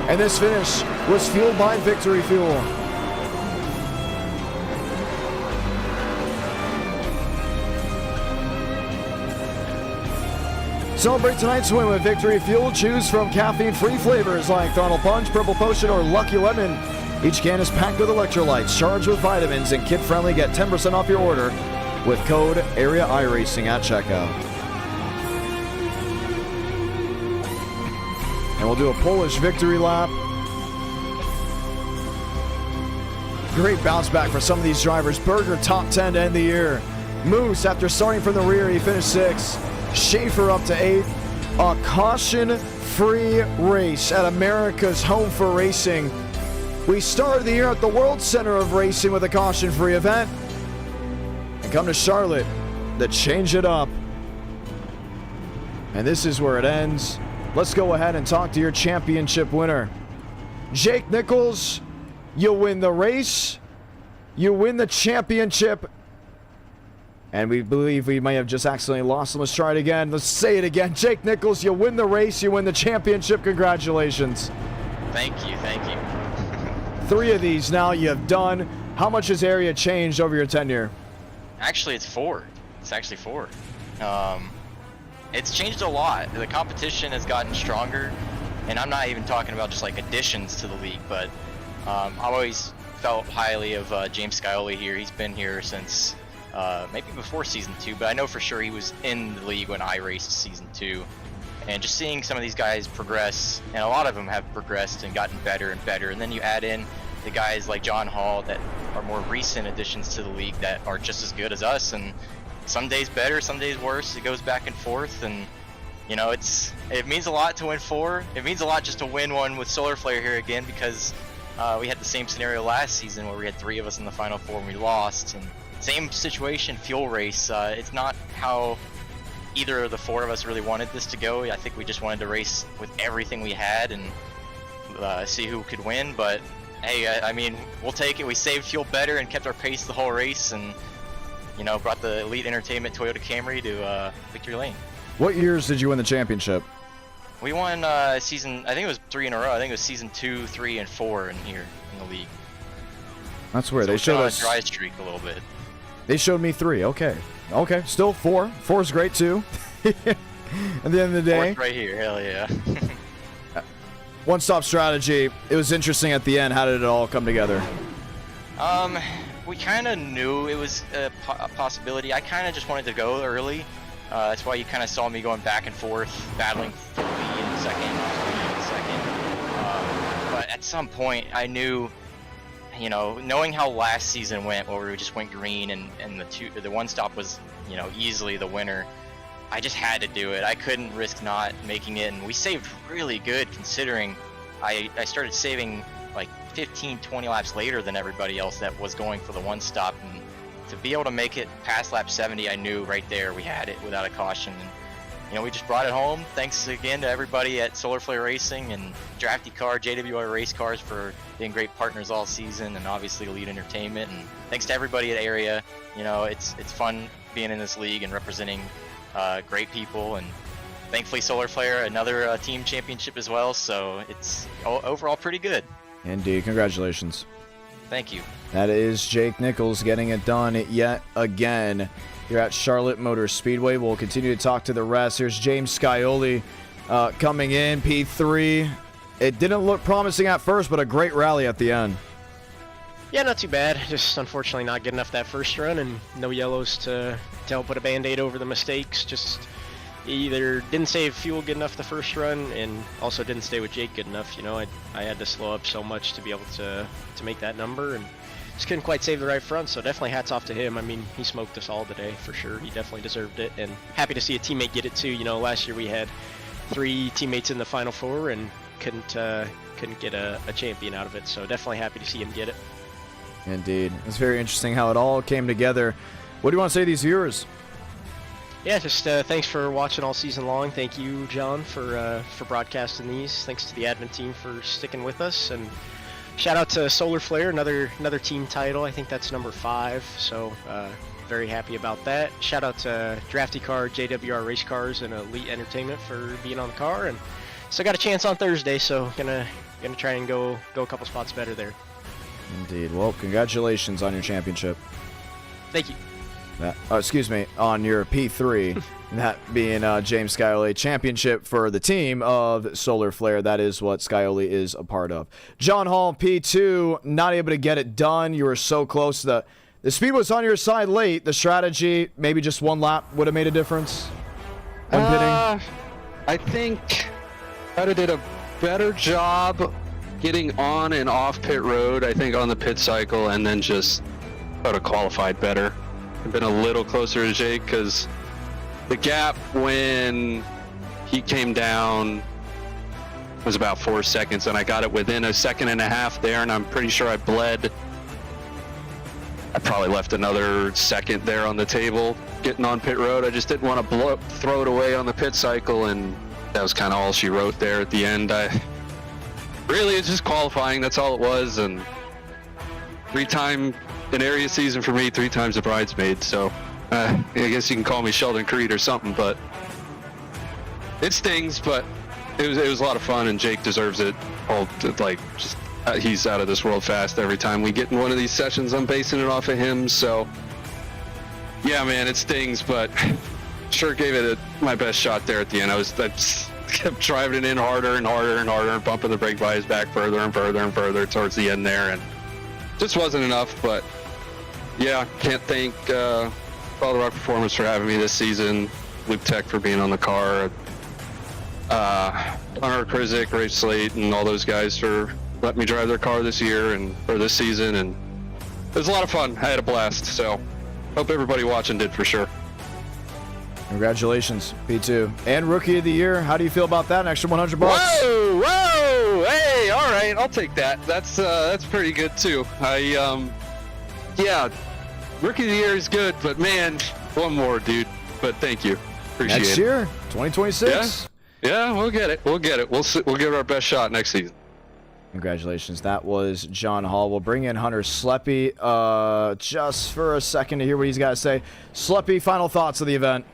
And this finish was fueled by Victory Fuel. Celebrate tonight's win with Victory Fuel. Choose from caffeine-free flavors like Throttle Punch, Purple Potion, or Lucky Lemon. Each can is packed with electrolytes, charged with vitamins, and kid-friendly. Get 10% off your order with code AREA iRacing at checkout. And we'll do a Polish victory lap. Great bounce back for some of these drivers. Berger top 10 to end the year. Moose, after starting from the rear, he finished 6th. Schaefer up to 8th. A caution-free race at America's home for racing. We started the year at the World Center of Racing with a caution-free event. And come to Charlotte to change it up. And this is where it ends. Let's go ahead and talk to your championship winner. Jake Nichols, you win the race. You win the championship. And we believe we may have just accidentally lost him. Let's try it again. Let's say it again. Jake Nichols, you win the race. You win the championship. Congratulations. Thank you. 3 of these now you have done. How much has area changed over your tenure? Actually, it's 4. It's actually 4. It's changed a lot. The competition has gotten stronger, and I'm not even talking about just like additions to the league, but I've always felt highly of James Scioli here. He's been here since maybe before season 2, but I know for sure he was in the league when I raced season 2. And just seeing some of these guys progress, and a lot of them have progressed and gotten better and better, and then you add in the guys like John Hall that are more recent additions to the league that are just as good as us, and some days better, some days worse. It goes back and forth, and you know, it means a lot to win 4. It means a lot just to win one with Solar Flare here again, because we had the same scenario last season where we had 3 of us in the final 4 and we lost. And same situation, fuel race. It's not how either of the 4 of us really wanted this to go. I think we just wanted to race with everything we had and see who could win, but Hey, I mean, we'll take it. We saved fuel better and kept our pace the whole race, and you know, brought the Elite Entertainment Toyota Camry to victory lane. What years did you win the championship? We won season, I think it was 3 in a row. I think it was season 2, 3, and 4 in here in the league. That's weird. So They showed on us a dry streak a little bit. They showed me 3. Okay. Okay. Still 4. 4 is great too. At the end of the day. 4th right here. Hell yeah. One-stop strategy. It was interesting at the end. How did it all come together? We kind of knew it was a possibility. I kind of just wanted to go early. That's why you kind of saw me going back and forth, battling for lead in second, lead in second. But at some point, I knew, you know, knowing how last season went, where we just went green and the one stop was, you know, easily the winner. I just had to do it. I couldn't risk not making it, and we saved really good considering I started saving like 15, 20 laps later than everybody else that was going for the one stop, and to be able to make it past lap 70, I knew right there we had it without a caution. And you know, we just brought it home. Thanks again to everybody at Solar Flare Racing and Drafty Car, JWR Race Cars for being great partners all season, and obviously Elite Entertainment. And thanks to everybody at Area. You know, it's fun being in this league and representing great people, and thankfully Solar Flare, another team championship as well, so it's overall pretty good. Indeed. Congratulations. Thank you. That is Jake Nichols getting it done yet again here at Charlotte Motor Speedway. We'll continue to talk to the rest. Here's James Scioli coming in, P3. It didn't look promising at first, but a great rally at the end. Yeah, not too bad. Just unfortunately not good enough that first run, and no yellows to help put a band-aid over the mistakes. Just either didn't save fuel good enough the first run, and also didn't stay with Jake good enough. You know, I had to slow up so much to be able to make that number, and just couldn't quite save the right front. So definitely hats off to him. I mean, he smoked us all today for sure. He definitely deserved it, and happy to see a teammate get it too. You know, last year we had 3 teammates in the Final Four and couldn't get a champion out of it. So definitely happy to see him get it. Indeed. It's very interesting how it all came together. What do you want to say to these viewers? Yeah, just thanks for watching all season long. Thank you, John, for broadcasting these. Thanks to the admin team for sticking with us, and shout out to Solar Flare, another team title. I think that's number 5. So very happy about that. Shout out to Drafty Car, JWR Race Cars, and Elite Entertainment for being on the car, and still got a chance on Thursday. So gonna try and go a couple spots better there. Indeed. Well, congratulations on your championship. Thank you. Excuse me, on your P3, that being James Scioli, championship for the team of Solar Flare. That is what Scioli is a part of. John Hall, P2, not able to get it done. You were so close. The speed was on your side late. The strategy, maybe just one lap would have made a difference when pitting. I think Rada did a better job getting on and off pit road, I think, on the pit cycle, and then just would have qualified better. I've been a little closer to Jake because the gap when he came down was about 4 seconds, and I got it within a second and a half there, and I'm pretty sure I bled. I probably left another second there on the table getting on pit road. I just didn't want to throw it away on the pit cycle, and that was kind of all she wrote there at the end. Really, it's just qualifying. That's all it was, and 3-time in area season for me, 3 times a bridesmaid. So I guess you can call me Sheldon Creed or something, but it stings. But it was a lot of fun, and Jake deserves it. He's out of this world fast every time we get in one of these sessions. I'm basing it off of him. So yeah, man, it stings, but sure gave it my best shot there at the end. I just kept driving it in harder and harder and harder, and bumping the brake by his back further and further and further towards the end there, and just wasn't enough. But yeah, can't thank Father Rock Performance for having me this season, Luke Tech for being on the car, Hunter Krizik, Ray Slate, and all those guys for letting me drive their car this year or this season, and it was a lot of fun. I had a blast, so hope everybody watching did for sure. Congratulations, P2. And Rookie of the Year, how do you feel about that? An extra $100? Whoa! Hey, all right, I'll take that. That's pretty good too. Yeah, Rookie of the Year is good, but man, one more, dude. But thank you, appreciate it. Next year, 2026. Yeah, we'll get it. We'll give it our best shot next season. Congratulations. That was John Hall. We'll bring in Hunter Sleppy just for a second to hear what he's got to say. Sleppy, final thoughts of the event.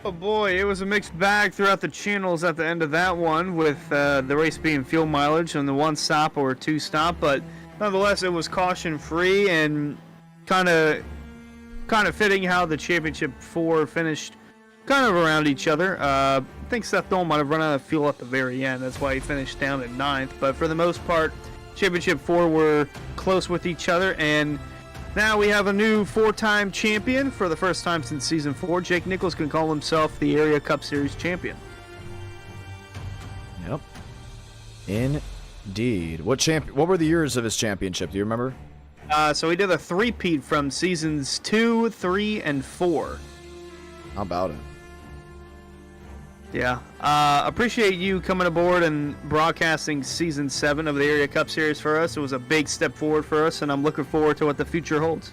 Oh boy, it was a mixed bag throughout the channels at the end of that one, with the race being fuel mileage on the one stop or two stop, but nonetheless it was caution free and kind of fitting how the championship 4 finished kind of around each other. I think Seth Knoll might have run out of fuel at the very end. That's why he finished down at 9th. But for the most part, Championship 4 were close with each other. And now we have a new 4-time champion for the first time since Season 4. Jake Nichols can call himself the Area Cup Series champion. Yep. Indeed. What were the years of his championship? Do you remember? So he did a 3-peat from Seasons 2, 3, and 4. How about it? Yeah. Appreciate you coming aboard and broadcasting Season 7 of the Area Cup Series for us. It was a big step forward for us, and I'm looking forward to what the future holds.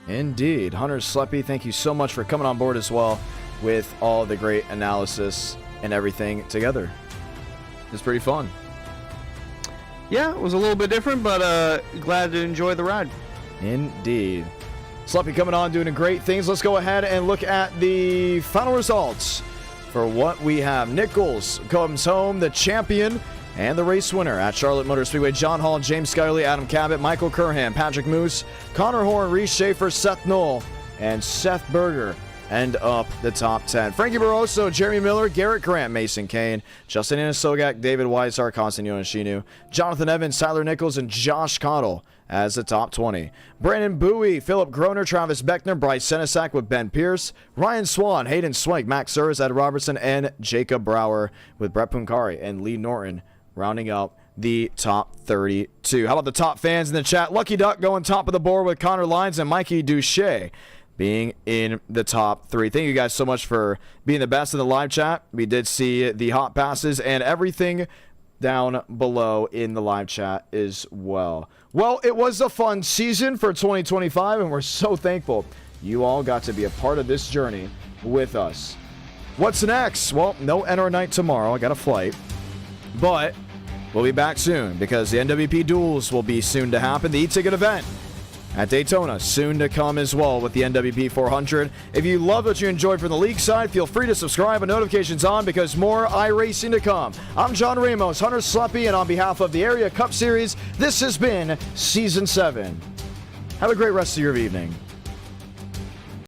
Indeed. Hunter Sleppy, thank you so much for coming on board as well with all the great analysis and everything together. It's pretty fun. Yeah, it was a little bit different, but glad to enjoy the ride. Indeed. Sleppy coming on, doing great things. Let's go ahead and look at the final results for what we have. Nichols comes home the champion and the race winner at Charlotte Motor Speedway. John Hall, James Skylerly, Adam Cabot, Michael Curhan, Patrick Moose, Connor Horn, Reese Schaefer, Seth Knoll, and Seth Berger end up the top 10. Frankie Barroso, Jeremy Miller, Garrett Grant, Mason Kane, Justin Anasogak, David Weishart, Constantino Yoshinu, Jonathan Evans, Tyler Nichols, and Josh Cottle as the top 20. Brandon Bowie, Philip Groner, Travis Beckner, Bryce Senesac with Ben Pierce, Ryan Swan, Hayden Swank, Max Suris, Ed Robertson, and Jacob Brower with Brett Puncari and Lee Norton rounding up the top 32. How about the top fans in the chat? Lucky Duck going top of the board with Connor Lyons and Mikey Duche being in the top 3. Thank you guys so much for being the best in the live chat. We did see the hot passes and everything down below in the live chat as well. Well, it was a fun season for 2025, and we're so thankful you all got to be a part of this journey with us. What's next? Well, no NR night tomorrow. I got a flight. But we'll be back soon because the NWP duels will be soon to happen. The e-ticket event at Daytona soon to come as well with the NWP 400. If you love what you enjoyed from the league side, feel free to subscribe and notifications on because more iRacing to come. I'm John Ramos, Hunter Sleppy, and on behalf of the Area Cup Series, this has been Season 7. Have a great rest of your evening.